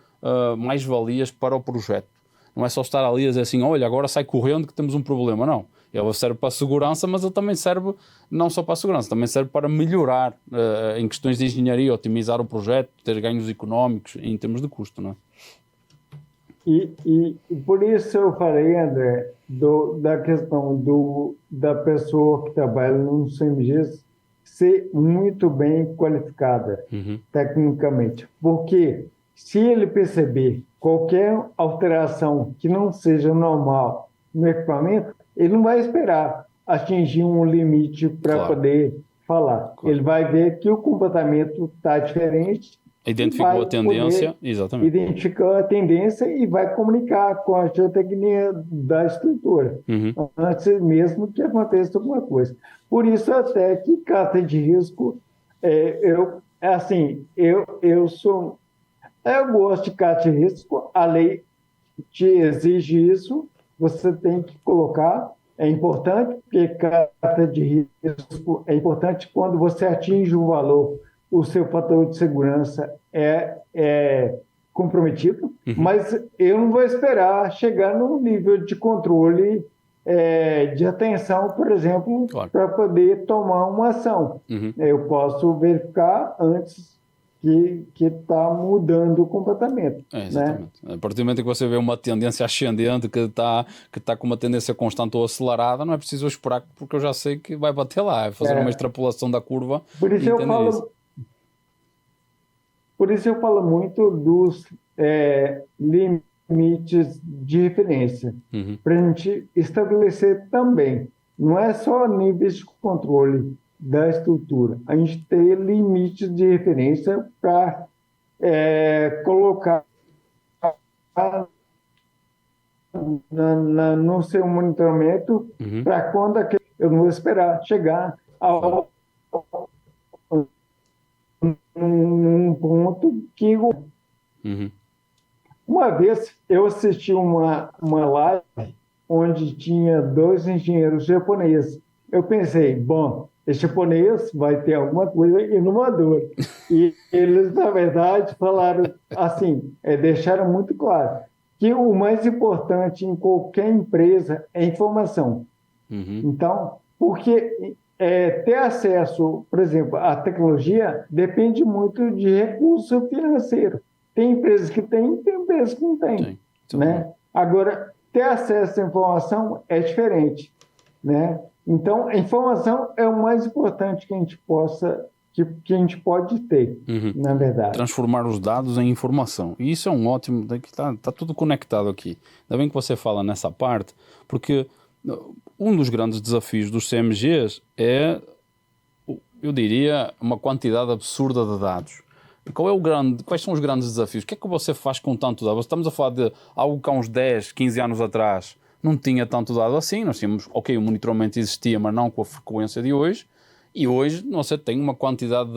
mais valias para o projeto. Não é só estar ali a dizer assim, olha, agora sai correndo que temos um problema. Não. Ele serve para a segurança, mas ele também serve não só para a segurança, também serve para melhorar em questões de engenharia, otimizar o projeto, ter ganhos económicos em termos de custo, não é? E por isso eu falei, André, da questão da pessoa que trabalha no CMG ser muito bem qualificada tecnicamente. Porque se ele perceber qualquer alteração que não seja normal no equipamento, ele não vai esperar atingir um limite para poder falar. Claro. Ele vai ver que o comportamento está diferente. Identificou a tendência, exatamente. Identificou a tendência e vai comunicar com a geotecnia da estrutura, antes mesmo que aconteça alguma coisa. Por isso, até que carta de risco, eu gosto de carta de risco, a lei te exige isso, você tem que colocar, é importante, porque carta de risco é importante quando você atinge um valor, o seu fator de segurança é comprometido, mas eu não vou esperar chegar num nível de controle de atenção, por exemplo, para poder tomar uma ação. Eu posso verificar antes que está mudando o comportamento. Exatamente. Né? A partir do momento que você vê uma tendência ascendente que está com uma tendência constante ou acelerada, não é preciso esperar, porque eu já sei que vai bater lá, é fazer uma extrapolação da curva. Por isso eu falo isso. Por isso eu falo muito dos limites de referência, para a gente estabelecer também. Não é só níveis de controle, da estrutura. A gente tem limites de referência para colocar no seu monitoramento para quando eu não vou esperar chegar ao um ponto que... Uma vez eu assisti uma live onde tinha 2 engenheiros japoneses. Eu pensei, bom, esse japonês vai ter alguma coisa inovadora. E eles, na verdade, falaram assim, deixaram muito claro que o mais importante em qualquer empresa é informação. Então, porque ter acesso, por exemplo, à tecnologia depende muito de recurso financeiro. Tem empresas que têm, tem empresas que não têm. Né? Agora, ter acesso à informação é diferente. Né? Então, a informação é o mais importante que a gente pode ter, na verdade. Transformar os dados em informação. E isso é um ótimo... Está tudo conectado aqui. Ainda bem que você fala nessa parte, porque um dos grandes desafios dos CMGs é, eu diria, uma quantidade absurda de dados. E quais são os grandes desafios? O que é que você faz com tanto dado? Estamos a falar de algo que há uns 10, 15 anos atrás não tinha tanto dado assim. Nós tínhamos, o monitoramento existia, mas não com a frequência de hoje. E hoje você tem uma quantidade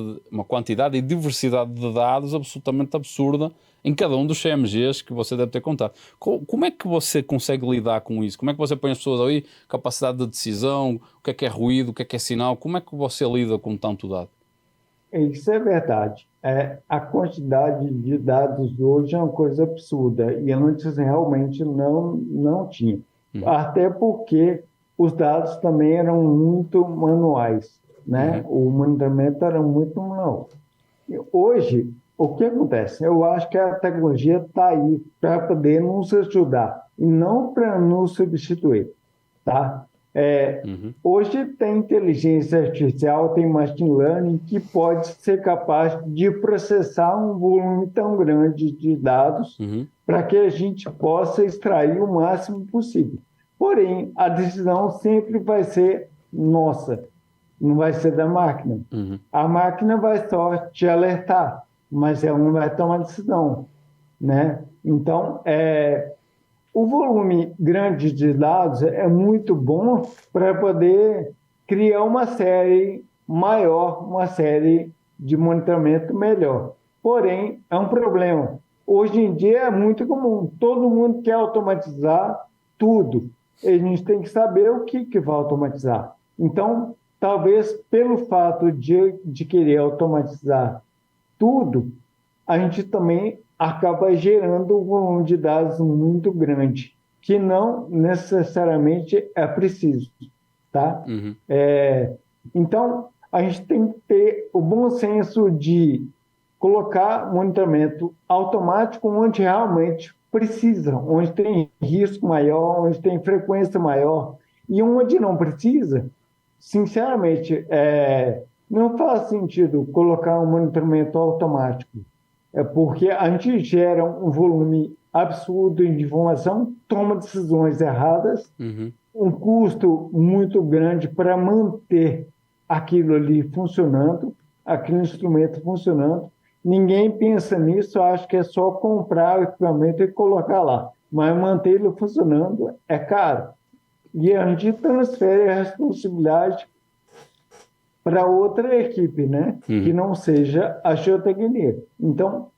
e diversidade de dados absolutamente absurda em cada um dos CMGs que você deve ter contado. Como é que você consegue lidar com isso? Como é que você põe as pessoas aí? Capacidade de decisão, o que é ruído, o que é sinal? Como é que você lida com tanto dado? Isso é verdade. A quantidade de dados hoje é uma coisa absurda e antes realmente não tinha. Até porque os dados também eram muito manuais, né? O monitoramento era muito manual. Hoje, o que acontece? Eu acho que a tecnologia está aí para poder nos ajudar e não para nos substituir, tá? Hoje tem inteligência artificial, tem machine learning que pode ser capaz de processar um volume tão grande de dados para que a gente possa extrair o máximo possível. Porém, a decisão sempre vai ser nossa, não vai ser da máquina. A máquina vai só te alertar, mas ela não vai tomar decisão, né? Então, o volume grande de dados é muito bom para poder criar uma série maior, uma série de monitoramento melhor. Porém, é um problema. Hoje em dia é muito comum, todo mundo quer automatizar tudo. A gente tem que saber o que vai automatizar. Então, talvez pelo fato de querer automatizar tudo, a gente também acaba gerando um volume de dados muito grande, que não necessariamente é preciso, tá? Então, a gente tem que ter o bom senso de colocar monitoramento automático onde realmente precisa, onde tem risco maior, onde tem frequência maior, e onde não precisa, sinceramente, não faz sentido colocar um monitoramento automático. Porque a gente gera um volume absurdo de informação, toma decisões erradas, um custo muito grande para manter aquilo ali funcionando, aquele instrumento funcionando. Ninguém pensa nisso, acha que é só comprar o equipamento e colocar lá. Mas manter ele funcionando é caro. E a gente transfere a responsabilidade para outra equipe, né? Que não seja a geotecnia. Então,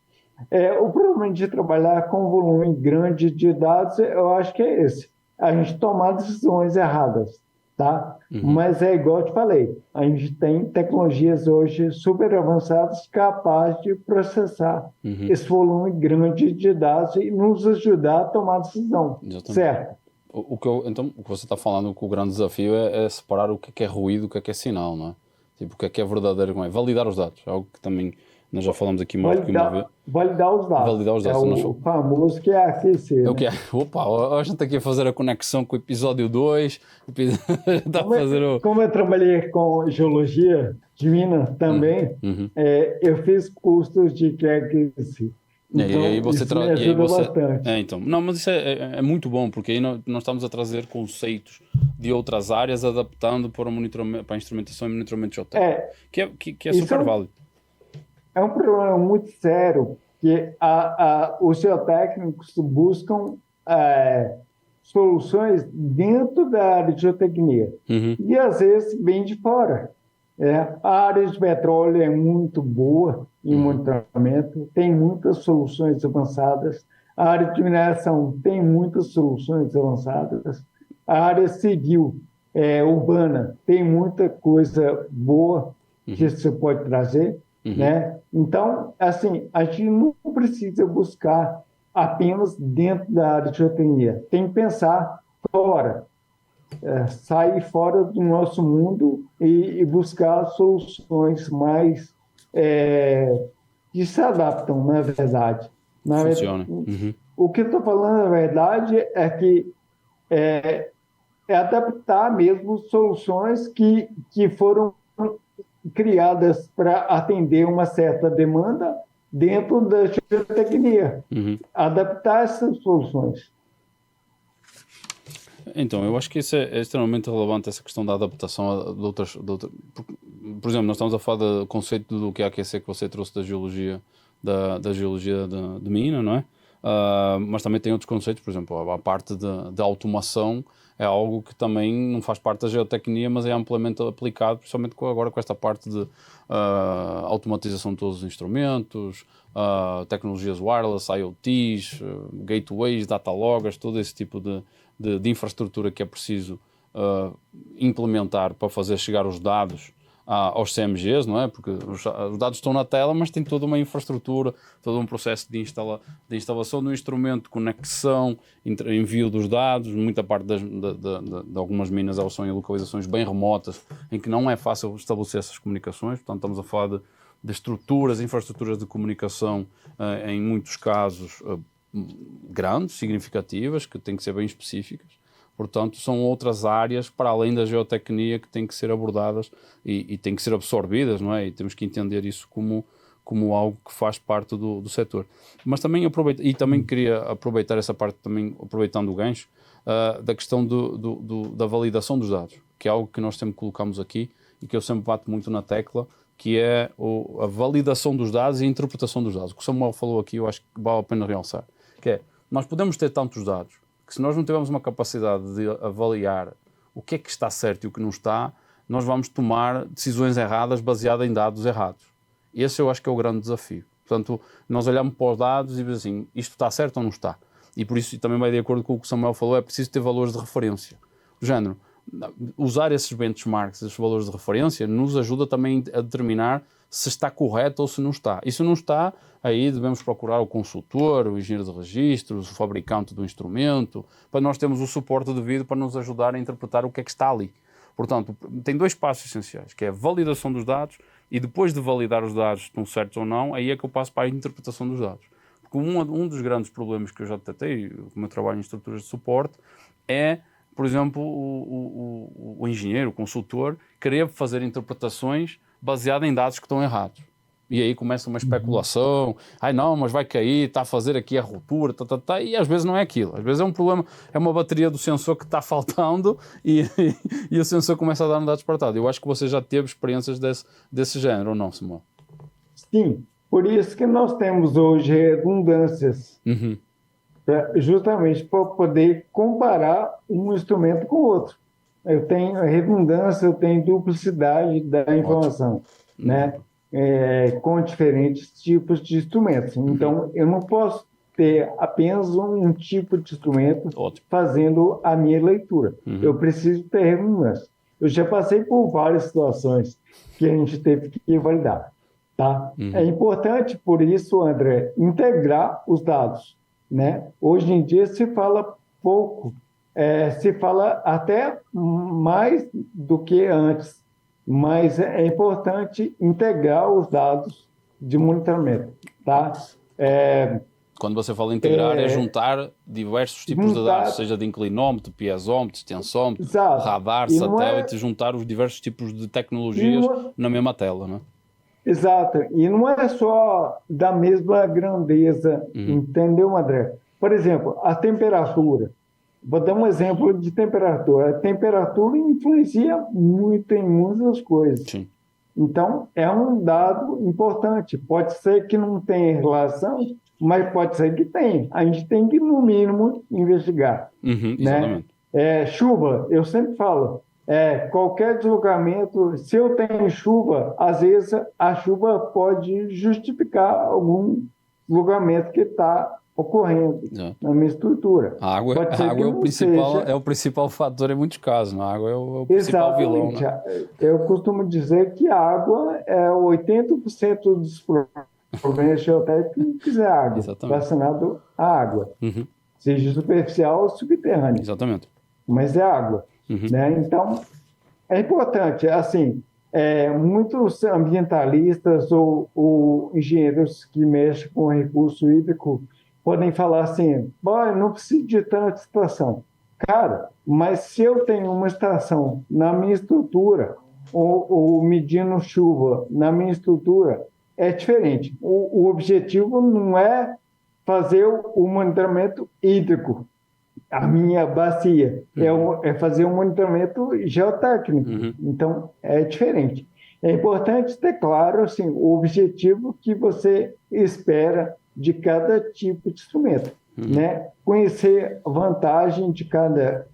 o problema de trabalhar com um volume grande de dados, eu acho que é esse. A gente tomar decisões erradas, tá? Mas é igual eu te falei, a gente tem tecnologias hoje super avançadas capazes de processar esse volume grande de dados e nos ajudar a tomar decisão. Exatamente. Certo? Então, o que você está falando, que o grande desafio é separar o que é ruído, o que é sinal, não é? Tipo, o que é verdadeiro, como é? Validar os dados, algo que também nós já falamos aqui mais do que uma vez. Validar os dados. Validar os dados. O famoso que é aquecer. O que é? Opa, a gente está aqui a fazer a conexão com o episódio 2. Como eu trabalhei com geologia de Minas também, eu fiz cursos de aquecer. Então, e você isso me ajuda bastante. Então, não, mas isso é muito bom, porque aí nós estamos a trazer conceitos de outras áreas adaptando para, para a instrumentação e monitoramento geotécnico, que é super válido. É um problema muito sério que os geotécnicos buscam soluções dentro da área de geotecnia e às vezes vem de fora. A área de petróleo é muito boa em monitoramento, tem muitas soluções avançadas. A área de mineração tem muitas soluções avançadas. A área civil, urbana, tem muita coisa boa que você pode trazer. Né? Então, assim, a gente não precisa buscar apenas dentro da área de geotecnia. Tem que pensar fora, sair fora do nosso mundo e buscar soluções mais que se adaptam, na verdade. Funciona. O que eu estou falando, na verdade, é que é adaptar mesmo soluções que foram criadas para atender uma certa demanda dentro da geotecnia. Adaptar essas soluções. Então, eu acho que isso é extremamente relevante, essa questão da adaptação de outras... Por exemplo, nós estamos a falar do conceito do QAQC que você trouxe da geologia, da geologia de mina, não é? Mas também tem outros conceitos, por exemplo, a parte da automação é algo que também não faz parte da geotecnia, mas é amplamente aplicado, principalmente agora com esta parte de automatização de todos os instrumentos, tecnologias wireless, IoTs, gateways, data loggers, todo esse tipo de infraestrutura que é preciso implementar para fazer chegar os dados aos CMGs, não é? Porque os dados estão na tela, mas tem toda uma infraestrutura, todo um processo de instalação do instrumento, conexão, envio dos dados. Muita parte de algumas minas elas são em localizações bem remotas, em que não é fácil estabelecer essas comunicações. Portanto, estamos a falar de estruturas, infraestruturas de comunicação, em muitos casos grandes, significativas, que têm que ser bem específicas. Portanto, são outras áreas, para além da geotecnia, que têm que ser abordadas e têm que ser absorvidas, não é? E temos que entender isso como algo que faz parte do setor. Mas também também queria aproveitar essa parte, também aproveitando o gancho, da questão da validação dos dados, que é algo que nós sempre colocamos aqui e que eu sempre bato muito na tecla, que é a validação dos dados e a interpretação dos dados. O que o Samuel falou aqui, eu acho que vale a pena realçar, que é, nós podemos ter tantos dados, que se nós não tivermos uma capacidade de avaliar o que é que está certo e o que não está, nós vamos tomar decisões erradas baseadas em dados errados. Esse eu acho que é o grande desafio. Portanto, nós olhamos para os dados e dizemos assim, isto está certo ou não está? E por isso também vai de acordo com o que o Samuel falou, é preciso ter valores de referência. Do género, usar esses benchmarks, esses valores de referência, nos ajuda também a determinar se está correto ou se não está. E se não está, aí devemos procurar o consultor, o engenheiro de registros, o fabricante do instrumento, para nós termos o suporte devido para nos ajudar a interpretar o que é que está ali. Portanto, tem dois passos essenciais, que é a validação dos dados e depois de validar os dados estão certos ou não, aí é que eu passo para a interpretação dos dados. Porque um dos grandes problemas que eu já detetei, com o meu trabalho em estruturas de suporte, é, por exemplo, o engenheiro, o consultor, querer fazer interpretações baseadas em dados que estão errados. E aí começa uma especulação, não, mas vai cair, está a fazer aqui a ruptura, e às vezes não é aquilo. Às vezes é um problema, é uma bateria do sensor que está faltando e o sensor começa a dar um dado disparatado. Eu acho que você já teve experiências desse género, ou não, Samuel? Sim, por isso que nós temos hoje redundâncias, justamente para poder comparar um instrumento com o outro. Eu tenho redundância, eu tenho duplicidade da informação, né? Com diferentes tipos de instrumentos. Então, eu não posso ter apenas um tipo de instrumento fazendo a minha leitura. Eu preciso ter redundância. Eu já passei por várias situações que a gente teve que validar. Tá? É importante, por isso, André, integrar os dados. Né? Hoje em dia se fala pouco, se fala até mais do que antes, mas é importante integrar os dados de monitoramento. Tá? Quando você fala integrar, é juntar diversos tipos de dados, seja de inclinómetro, piezómetro, extensómetro, radar, satélite, juntar os diversos tipos de tecnologias na mesma tela, não é? Exato, e não é só da mesma grandeza, entendeu, André? Por exemplo, a temperatura. vou dar um exemplo de temperatura. A temperatura influencia muito em muitas coisas. Sim. Então, é um dado importante. Pode ser que não tenha relação, mas pode ser que tenha. A gente tem que, no mínimo, investigar. Uhum, Né? exatamente. Chuva, eu sempre falo, qualquer deslocamento, se eu tenho chuva, às vezes a chuva pode justificar algum deslocamento que está ocorrendo Exato. na minha estrutura. A água Pode ser que é não seja. o principal fator em muitos casos. Não? A água é o principal vilão, Exatamente. né? Eu costumo dizer que a água é 80% dos problemas geotécnicos é água, Exatamente. relacionado à água, Uhum, seja superficial ou subterrânea, exatamente. mas é água. Uhum, Né? Então, é importante, assim, muitos ambientalistas ou engenheiros que mexem com recurso hídrico podem falar assim, "Bom, não preciso de tanta estação. Cara, mas se eu tenho uma estação na minha estrutura, ou medindo chuva na minha estrutura, é diferente. O objetivo não é fazer o monitoramento hídrico, a minha bacia, é fazer um monitoramento geotécnico. uhum, Então, é diferente. É importante ter claro assim, o objetivo que você espera de cada tipo de instrumento. Né? Conhecer a vantagem de cada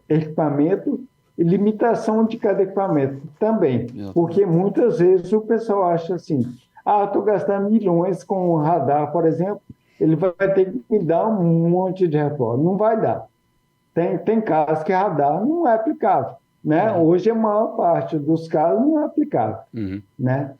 equipamento e limitação de cada equipamento também. exato. Porque muitas vezes o pessoal acha assim, estou gastando milhões com o radar, por exemplo, ele vai ter que me dar um monte de reforma. Não vai dar. Tem casos que radar não é aplicável. Né? Hoje, a maior parte dos casos não é aplicável. Uhum, Né?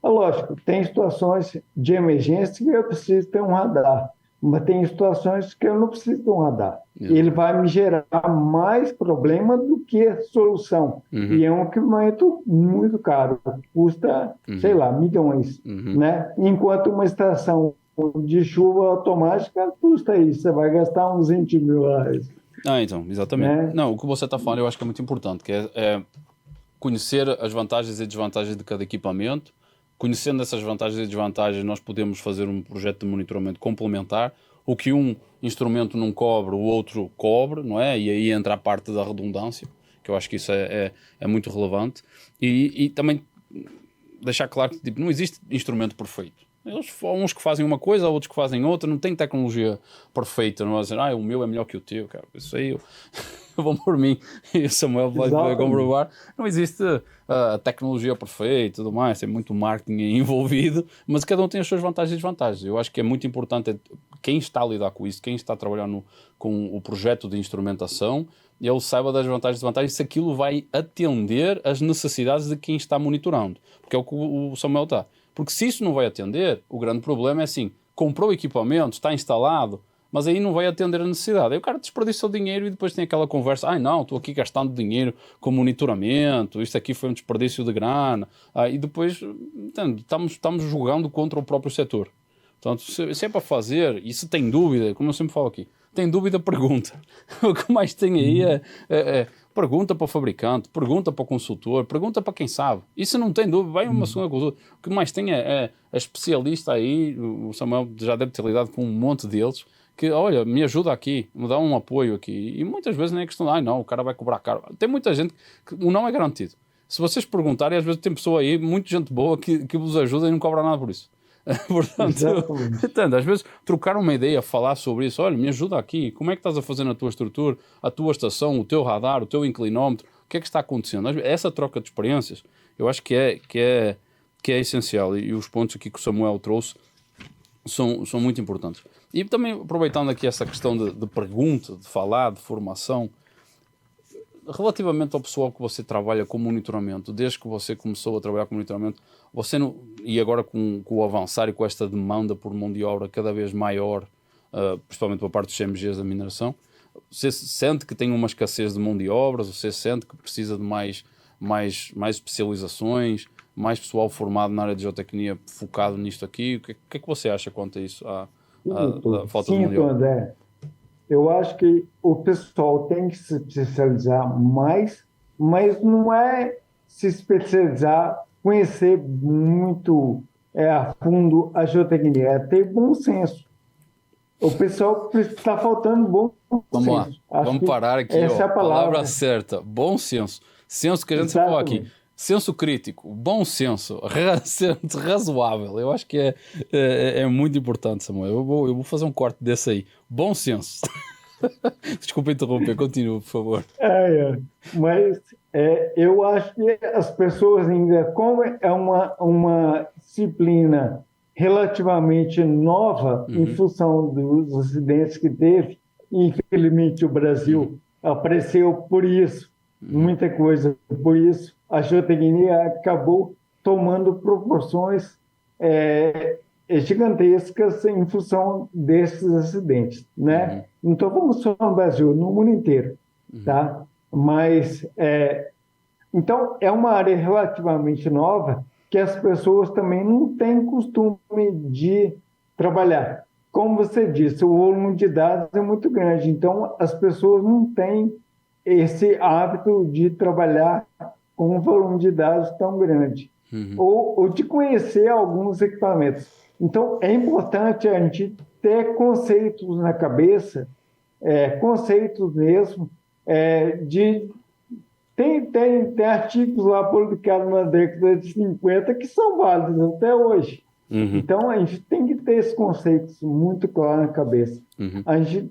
Lógico, tem situações de emergência que eu preciso ter um radar, mas tem situações que eu não preciso de um radar. exato. Ele vai me gerar mais problema do que solução. Uhum, E é um equipamento muito caro, custa, sei lá, milhões. uhum. Né? Enquanto uma estação de chuva automática custa isso, você vai gastar uns 20 mil reais. Então, exatamente. Né? Não, o que você está falando eu acho que é muito importante, que é conhecer as vantagens e desvantagens de cada equipamento. Conhecendo essas vantagens e desvantagens, nós podemos fazer um projeto de monitoramento complementar. O que um instrumento não cobre, o outro cobre, não é? E aí entra a parte da redundância, que eu acho que isso é muito relevante. E também deixar claro que tipo, não existe instrumento perfeito. Uns que fazem uma coisa, outros que fazem outra, não tem tecnologia perfeita, não é dizer, o meu é melhor que o teu, cara. Isso aí eu vou por mim e o Samuel vai comprovar. Não existe a tecnologia perfeita e tudo mais, tem muito marketing envolvido, mas cada um tem as suas vantagens e desvantagens. Eu acho que é muito importante quem está a lidar com isso, quem está a trabalhar com o projeto de instrumentação, ele saiba das vantagens e desvantagens, se aquilo vai atender às necessidades de quem está monitorando, porque é o que o Samuel está. Porque se isso não vai atender, o grande problema é assim, comprou o equipamento, está instalado, mas aí não vai atender a necessidade. Aí o cara desperdiça o dinheiro e depois tem aquela conversa, não, estou aqui gastando dinheiro com monitoramento, isto aqui foi um desperdício de grana, e depois estamos jogando contra o próprio setor. Portanto, se é para fazer, e se tem dúvida, como eu sempre falo aqui, tem dúvida, pergunta. O que mais tem aí é pergunta para o fabricante, pergunta para o consultor, pergunta para quem sabe. E se não tem dúvida, vai uma segunda consulta. O que mais tem é especialista aí, o Samuel já deve ter lidado com um monte deles, que, olha, me ajuda aqui, me dá um apoio aqui. E muitas vezes nem é questão, não, o cara vai cobrar caro. Tem muita gente que o não é garantido. Se vocês perguntarem, às vezes tem pessoa aí, muita gente boa, que vos ajuda e não cobra nada por isso. Portanto, às vezes trocar uma ideia, falar sobre isso, olha, me ajuda aqui, como é que estás a fazer na tua estrutura, a tua estação, o teu radar, o teu inclinómetro, o que é que está acontecendo? Essa troca de experiências, eu acho que é essencial, e os pontos aqui que o Samuel trouxe são muito importantes. E também aproveitando aqui essa questão de pergunta, de falar, de formação, relativamente ao pessoal que você trabalha com monitoramento, desde que você começou a trabalhar com monitoramento, você não, e agora com o avançar e com esta demanda por mão de obra cada vez maior, principalmente por parte dos CMGs da mineração, você sente que tem uma escassez de mão de obras, você sente que precisa de mais especializações, mais pessoal formado na área de geotecnia focado nisto aqui? O que é que você acha quanto a isso, à falta de mão de obra? André. Eu acho que o pessoal tem que se especializar mais, mas não é se especializar, conhecer muito a fundo a geotecnia, é ter bom senso. O pessoal está faltando bom Vamos lá, senso. Acho vamos que parar aqui, essa é ó, a palavra. palavra certa, bom senso. Senso que a gente se falou aqui. Exatamente. Senso crítico, bom senso, senso razoável. Eu acho que é muito importante, Samuel. Eu vou fazer um corte desse aí. Bom senso. Desculpa interromper, continua, por favor. Mas eu acho que as pessoas ainda, como é uma disciplina relativamente nova em função dos acidentes que teve, e infelizmente o Brasil apareceu por isso, muita coisa por isso, a geotecnia acabou tomando proporções gigantescas em função desses acidentes, né? Então, vamos só no Brasil, no mundo inteiro, tá? Mas, então, é uma área relativamente nova que as pessoas também não têm costume de trabalhar. Como você disse, o volume de dados é muito grande, então as pessoas não têm esse hábito de trabalhar com um volume de dados tão grande, ou de conhecer alguns equipamentos. Então, é importante a gente ter conceitos na cabeça, conceitos mesmo, tem artigos lá publicados na década de 50 que são válidos até hoje. Então, a gente tem que ter esses conceitos muito claros na cabeça. A gente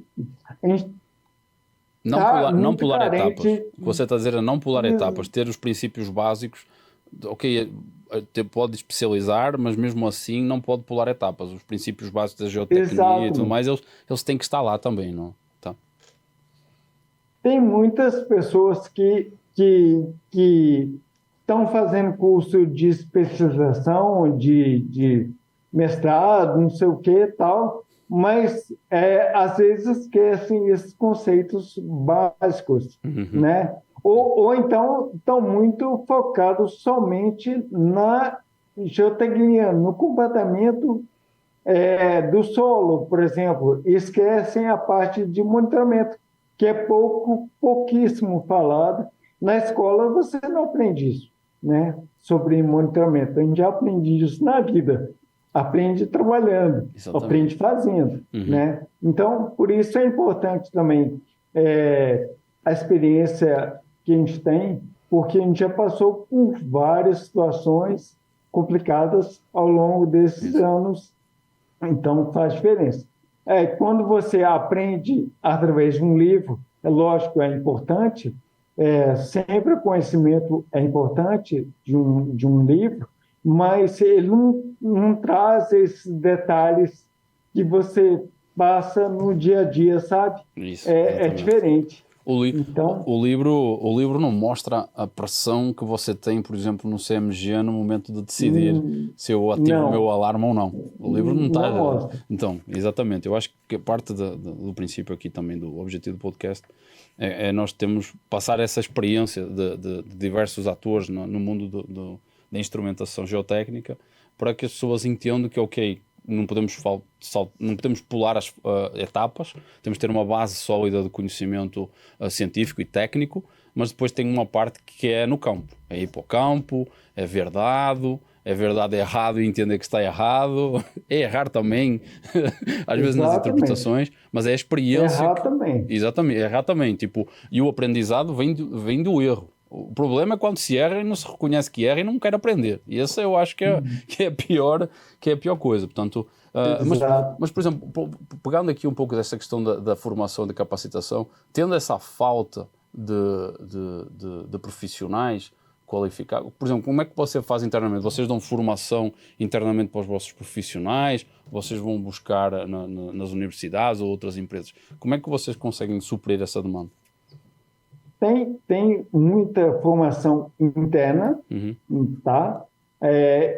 Não pular carente. etapas. O que você está a dizer é não pular etapas, ter os princípios básicos. Ok, pode especializar, mas mesmo assim não pode pular etapas. Os princípios básicos da geotecnia e tudo mais, eles têm que estar lá também, não? Tá. Tem muitas pessoas que estão fazendo curso de especialização, de mestrado, não sei o que tal, mas às vezes esquecem esses conceitos básicos, né? Ou então estão muito focados somente na geotecnia, no comportamento do solo, por exemplo, esquecem a parte de monitoramento, que é pouquíssimo falado. Na escola você não aprende isso, né? Sobre monitoramento. A gente já aprende isso na vida. Aprende trabalhando, Exatamente. aprende fazendo, né? Então, por isso é importante também a experiência que a gente tem, porque a gente já passou por várias situações complicadas ao longo desses anos, então faz diferença. Quando você aprende através de um livro, é lógico, é importante, sempre o conhecimento é importante de um livro, mas ele não traz esses detalhes que você passa no dia a dia, sabe? Isso, É diferente. Então, o livro não mostra a pressão que você tem, por exemplo, no CMG no momento de decidir se eu ativo o meu alarme ou não. O livro não está... Então, exatamente. Eu acho que parte do princípio aqui também do objetivo do podcast é nós temos passar essa experiência de diversos atores no mundo da instrumentação geotécnica para que as pessoas entendam que, ok, não podemos pular as etapas, temos de ter uma base sólida de conhecimento científico e técnico, mas depois tem uma parte que é no campo, é ir para o campo, é ver dado, errado e entender que está errado, é errar também, às vezes nas interpretações, mas é a experiência... Errar também. Exatamente, errar também, tipo, e o aprendizado vem do erro. O problema é quando se erra e não se reconhece que erra e não quer aprender. E essa eu acho que é a pior coisa. Portanto, mas, por exemplo, pegando aqui um pouco dessa questão da formação, da capacitação, tendo essa falta de profissionais qualificados, por exemplo, como é que você faz internamente? Vocês dão formação internamente para os vossos profissionais? Vocês vão buscar nas universidades ou outras empresas? Como é que vocês conseguem suprir essa demanda? Tem muita formação interna, tá?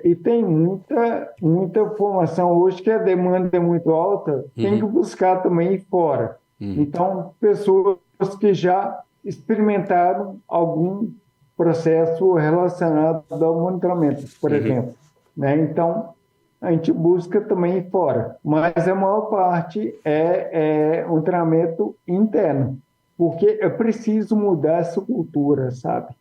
E tem muita formação hoje que a demanda é muito alta, tem que buscar também fora. Então, pessoas que já experimentaram algum processo relacionado ao monitoramento, por exemplo, né? Então, a gente busca também fora, mas a maior parte é um treinamento interno. Porque é preciso mudar essa cultura, sabe,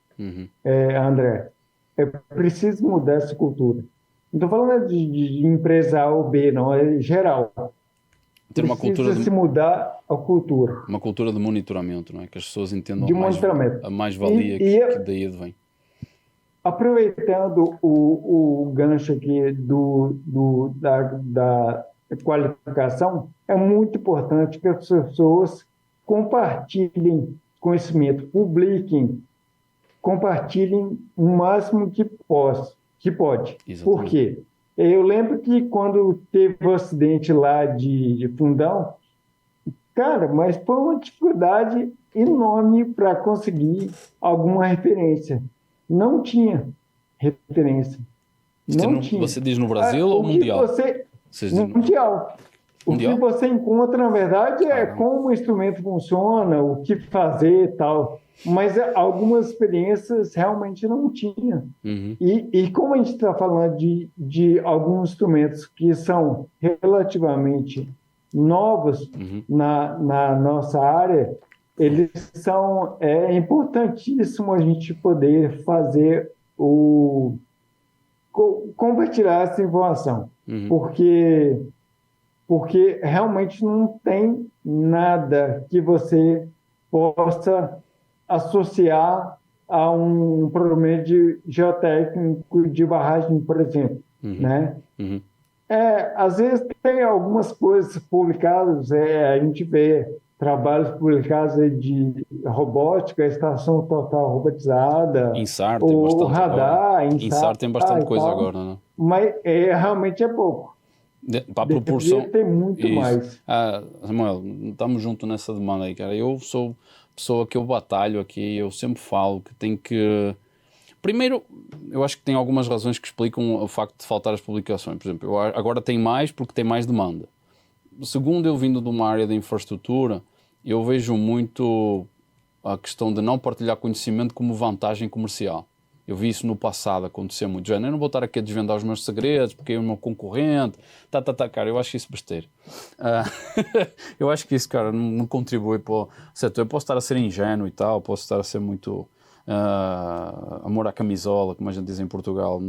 André? É preciso mudar essa cultura. Não estou falando de empresa A ou B, não, é geral. ter uma cultura se mudar a cultura. Uma cultura de monitoramento, não é? Que as pessoas entendam De monitoramento. a mais-valia que daí advém. Aproveitando o gancho aqui da qualificação, é muito importante que as pessoas compartilhem conhecimento, publiquem, compartilhem o máximo que pode. Exatamente. Por quê? Eu lembro que quando teve o acidente lá de Fundão, cara, mas foi uma dificuldade enorme para conseguir alguma referência. Não tinha referência. Não tinha. Você diz no Brasil ou mundial? Mundial. O Mundial? que você encontra, na verdade, é como o instrumento funciona, o que fazer e tal. Mas algumas experiências realmente não tinha. Uhum. E como a gente está falando de alguns instrumentos que são relativamente novos na nossa área, eles são importantíssimo a gente poder fazer compartilhar essa informação, porque realmente não tem nada que você possa associar a um problema de geotécnico de barragem, por exemplo, né? Às vezes tem algumas coisas publicadas, a gente vê trabalhos publicados de robótica, estação total robotizada, INSAR tem o bastante radar, agora. INSAR tem bastante coisa agora, não? Mas realmente é pouco. Para a proporção... Tem muito mais. Samuel, estamos juntos nessa demanda aí, cara. Eu sou pessoa que eu batalho aqui, eu sempre falo que tem que... Primeiro, eu acho que tem algumas razões que explicam o facto de faltar as publicações. Por exemplo, agora tem mais porque tem mais demanda. Segundo, eu vindo de uma área de infraestrutura, eu vejo muito a questão de não partilhar conhecimento como vantagem comercial. Eu vi isso no passado acontecer muito. Já, eu não vou estar aqui a desvendar os meus segredos porque é o meu concorrente. Cara, eu acho isso besteira. Eu acho que isso, cara, não contribui para o setor. Eu posso estar a ser ingênuo e tal, posso estar a ser muito amor à camisola, como a gente diz em Portugal,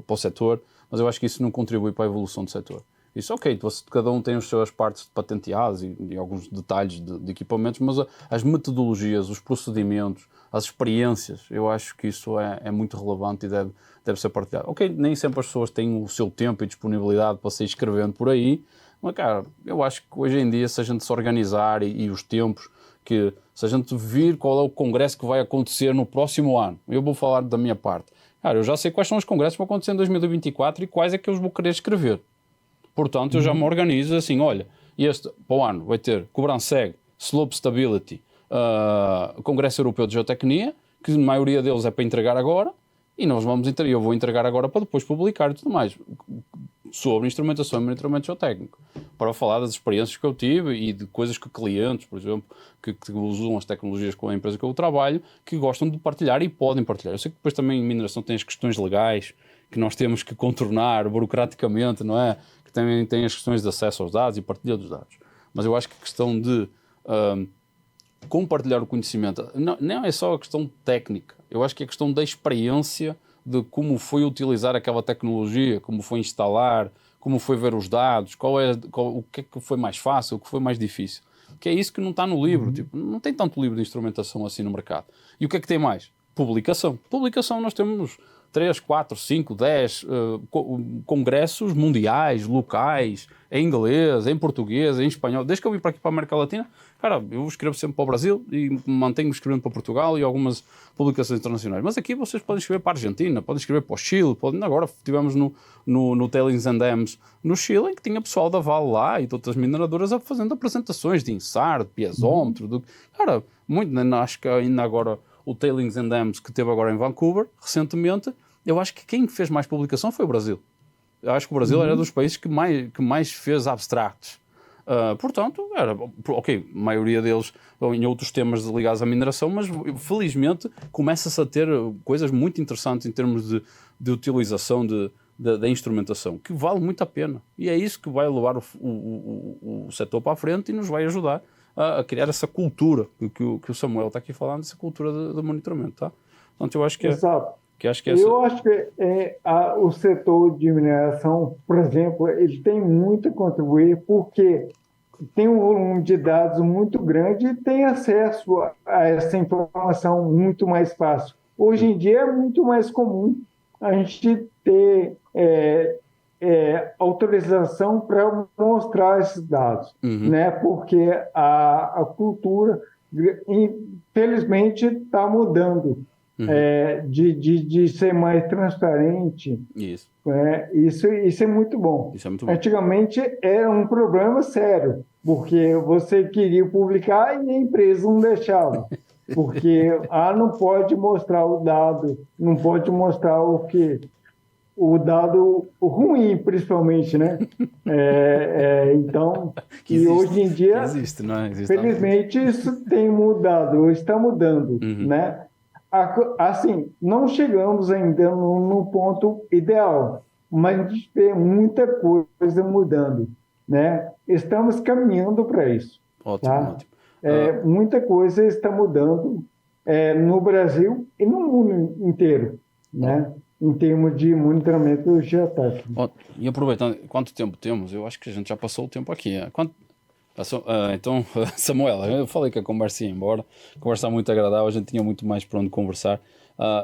para o setor, mas eu acho que isso não contribui para a evolução do setor. Isso, ok, cada um tem as suas partes patenteadas e alguns detalhes de equipamentos, mas as metodologias, os procedimentos, as experiências, eu acho que isso é muito relevante e deve ser partilhado. Ok, nem sempre as pessoas têm o seu tempo e disponibilidade para sair escrevendo por aí, mas, cara, eu acho que hoje em dia, se a gente se organizar e os tempos, que se a gente vir qual é o congresso que vai acontecer no próximo ano, eu vou falar da minha parte. Cara, eu já sei quais são os congressos que vão acontecer em 2024 e quais é que eu vou querer escrever. Portanto, eu já me organizo assim, olha, este para o ano vai ter Cobranseg, Slope Stability, Congresso Europeu de Geotecnia, que a maioria deles é para entregar agora, e eu vou entregar agora para depois publicar e tudo mais, sobre instrumentação e monitoramento geotécnico, para falar das experiências que eu tive e de coisas que clientes, por exemplo, que usam as tecnologias com a empresa que eu trabalho, que gostam de partilhar e podem partilhar. Eu sei que depois também em mineração tem as questões legais que nós temos que contornar burocraticamente, não é? Que também tem as questões de acesso aos dados e partilha dos dados. Mas eu acho que a questão de compartilhar o conhecimento não é só a questão técnica. Eu acho que é a questão da experiência de como foi utilizar aquela tecnologia, como foi instalar, como foi ver os dados, o que é que foi mais fácil, o que foi mais difícil. Que é isso que não está no livro. Tipo, não tem tanto livro de instrumentação assim no mercado. E o que é que tem mais? Publicação. Publicação nós temos 3, 4, 5, 10 congressos mundiais, locais, em inglês, em português, em espanhol. Desde que eu vim para aqui para a América Latina, cara, eu escrevo sempre para o Brasil e mantenho escrevendo para Portugal e algumas publicações internacionais. Mas aqui vocês podem escrever para a Argentina, podem escrever para o Chile, agora estivemos no Tailings and Dams no Chile, em que tinha pessoal da Vale lá e de outras mineradoras fazendo apresentações de INSAR, de piezómetro, cara, muito, acho que ainda agora o Tailings and Dams que teve agora em Vancouver, recentemente, eu acho que quem fez mais publicação foi o Brasil. Eu acho que o Brasil era dos países que mais fez abstracts. Portanto, ok, a maioria deles em outros temas ligados à mineração, mas felizmente começa-se a ter coisas muito interessantes em termos de utilização da instrumentação, que vale muito a pena. E é isso que vai levar o setor para a frente e nos vai ajudar a criar essa cultura que o Samuel está aqui falando, essa cultura de monitoramento, tá? Portanto, eu acho que Exato. Eu acho que o setor de mineração, por exemplo, ele tem muito a contribuir, porque tem um volume de dados muito grande e tem acesso a essa informação muito mais fácil. Hoje em dia é muito mais comum a gente ter autorização para mostrar esses dados, né? Porque a cultura, infelizmente, está mudando, de ser mais transparente. Isso. Isso é muito bom. Isso é muito bom. Antigamente era um problema sério, porque você queria publicar e a empresa não deixava. Porque não pode mostrar o dado, não pode mostrar o dado ruim, principalmente, né? Então, hoje em dia, existe, não é? felizmente, isso tem mudado, está mudando, né? Assim, não chegamos ainda no ponto ideal, mas a gente vê muita coisa mudando, né? Estamos caminhando para isso. Ótimo, tá? ótimo. Muita coisa está mudando no Brasil e no mundo inteiro, né? Em termos de monitoramento geotécnico. E aproveitando, quanto tempo temos? Eu acho que a gente já passou o tempo aqui. Então, Samuel, eu falei que a conversa ia embora, conversa muito agradável, a gente tinha muito mais para onde conversar.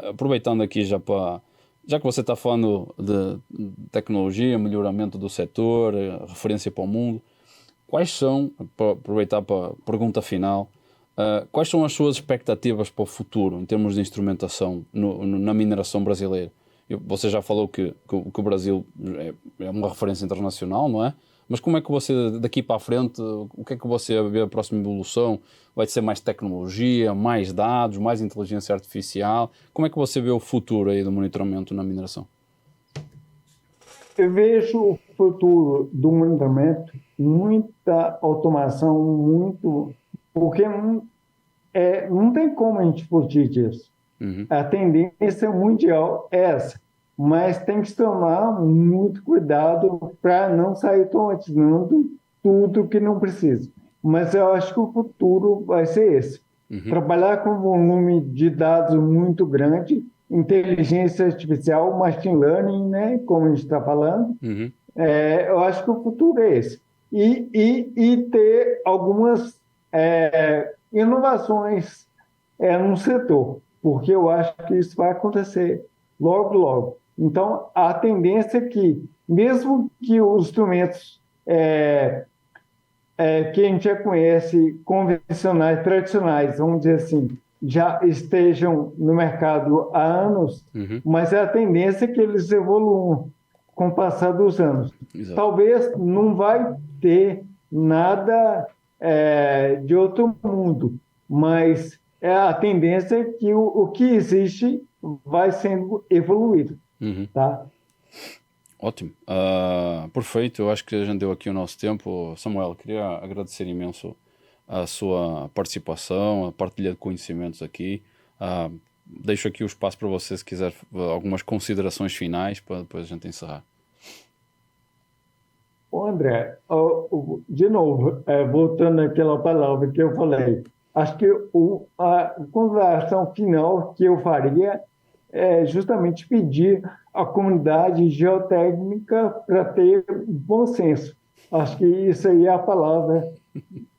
Aproveitando aqui já que você está falando de tecnologia, melhoramento do setor, referência para o mundo, quais são, para aproveitar para a pergunta final, quais são as suas expectativas para o futuro em termos de instrumentação na mineração brasileira? Você já falou que o Brasil é uma referência internacional, não é? Mas como é que você, daqui para a frente, o que é que você vê a próxima evolução? Vai ser mais tecnologia, mais dados, mais inteligência artificial? Como é que você vê o futuro aí do monitoramento na mineração? Eu vejo o futuro do monitoramento, muita automação, porque não tem como a gente fugir disso. A tendência mundial é essa, mas tem que tomar muito cuidado para não sair automatizando tudo que não precisa. Mas eu acho que o futuro vai ser esse. Trabalhar com um volume de dados muito grande, inteligência artificial, machine learning, né, como a gente está falando, eu acho que o futuro é esse. E ter algumas inovações no setor, porque eu acho que isso vai acontecer logo, logo. Então, a tendência é que, mesmo que os instrumentos que a gente já conhece, convencionais, tradicionais, vamos dizer assim, já estejam no mercado há anos, mas a tendência é que eles evoluam com o passar dos anos. Exato. Talvez não vai ter nada de outro mundo, mas a tendência é que o que existe vai sendo evoluído. Tá? Ótimo. Perfeito. Eu acho que a gente deu aqui o nosso tempo. Samuel, queria agradecer imenso a sua participação, a partilha de conhecimentos aqui. Deixo aqui o espaço para você, se quiser, algumas considerações finais para depois a gente encerrar. André, de novo, voltando àquela palavra que eu falei, acho que a consideração final que eu faria é justamente pedir à comunidade geotécnica para ter bom senso. Acho que isso aí é a palavra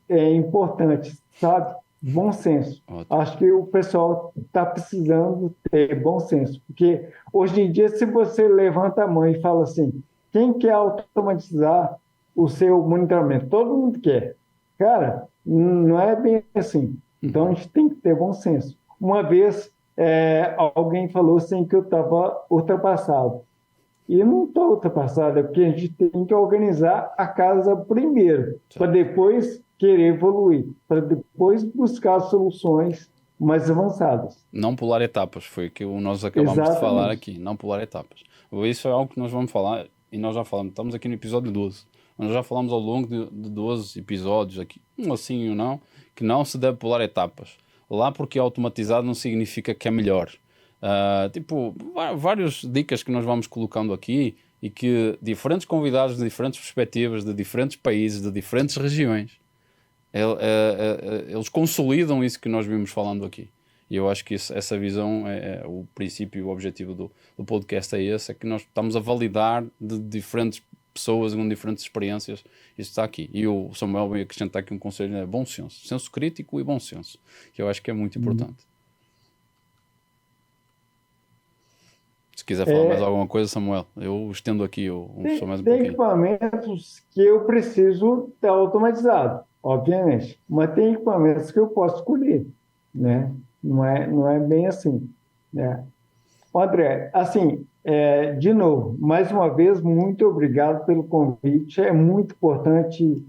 importante, sabe? Bom senso. Ótimo. Acho que o pessoal está precisando ter bom senso, porque hoje em dia, se você levanta a mão e fala assim, quem quer automatizar o seu monitoramento? Todo mundo quer. Cara, não é bem assim. Então, a gente tem que ter bom senso. Uma vez, alguém falou assim que eu estava ultrapassado. E eu não estou ultrapassado, é porque a gente tem que organizar a casa primeiro, para depois querer evoluir, para depois buscar soluções mais avançadas. Não pular etapas, foi o que nós acabamos de falar aqui, não pular etapas. Isso é algo que nós vamos falar, e nós já falamos, estamos aqui no episódio 12, nós já falamos ao longo de 12 episódios aqui, assim ou não, que não se deve pular etapas. Lá porque é automatizado não significa que é melhor. Várias dicas que nós vamos colocando aqui e que diferentes convidados de diferentes perspectivas, de diferentes países, de diferentes regiões, eles consolidam isso que nós vimos falando aqui. E eu acho que essa visão é o princípio e o objetivo do podcast é esse, é que nós estamos a validar de diferentes pessoas com diferentes experiências, isso está aqui. E o Samuel veio acrescentar aqui um conselho, é bom senso crítico e bom senso, que eu acho que é muito importante. Se quiser falar mais alguma coisa, Samuel, eu estendo aqui só mais um Tem pouquinho. equipamentos que eu preciso ter automatizado, obviamente, mas tem equipamentos que eu posso escolher, né? Não é bem assim, né? André, assim, de novo, mais uma vez, muito obrigado pelo convite. É muito importante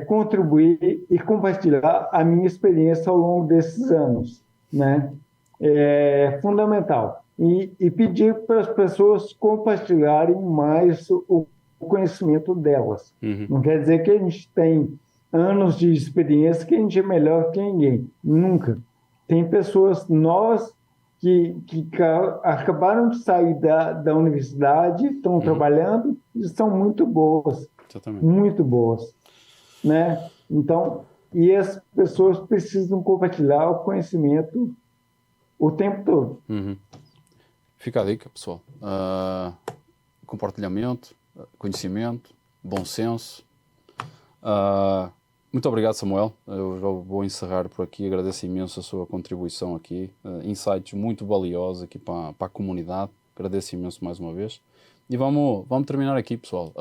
contribuir e compartilhar a minha experiência ao longo desses anos, né? É fundamental. E pedir para as pessoas compartilharem mais o conhecimento delas. Uhum. Não quer dizer que a gente tem anos de experiência, que a gente é melhor que ninguém. Nunca. Tem pessoas novas que acabaram de sair da universidade, estão trabalhando e são muito boas, Exatamente. muito boas, né? Então, e as pessoas precisam compartilhar o conhecimento o tempo todo. Uhum. Fica a dica, pessoal. Compartilhamento, conhecimento, bom senso. Muito obrigado, Samuel. Eu já vou encerrar por aqui. Agradeço imenso a sua contribuição aqui. Insights muito valiosos aqui para a comunidade. Agradeço imenso mais uma vez. E vamos terminar aqui, pessoal.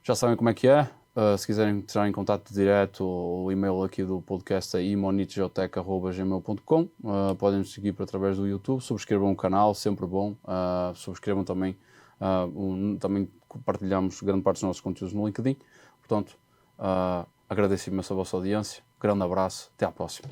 Já sabem como é que é. Se quiserem entrar em contato direto, o e-mail aqui do podcast é imonitgeotech@gmail.com. Podem nos seguir por através do YouTube. Subscrevam o canal, sempre bom. Subscrevam também. Também compartilhamos grande parte dos nossos conteúdos no LinkedIn. Portanto, agradeço imenso a vossa audiência. Grande abraço. Até à próxima.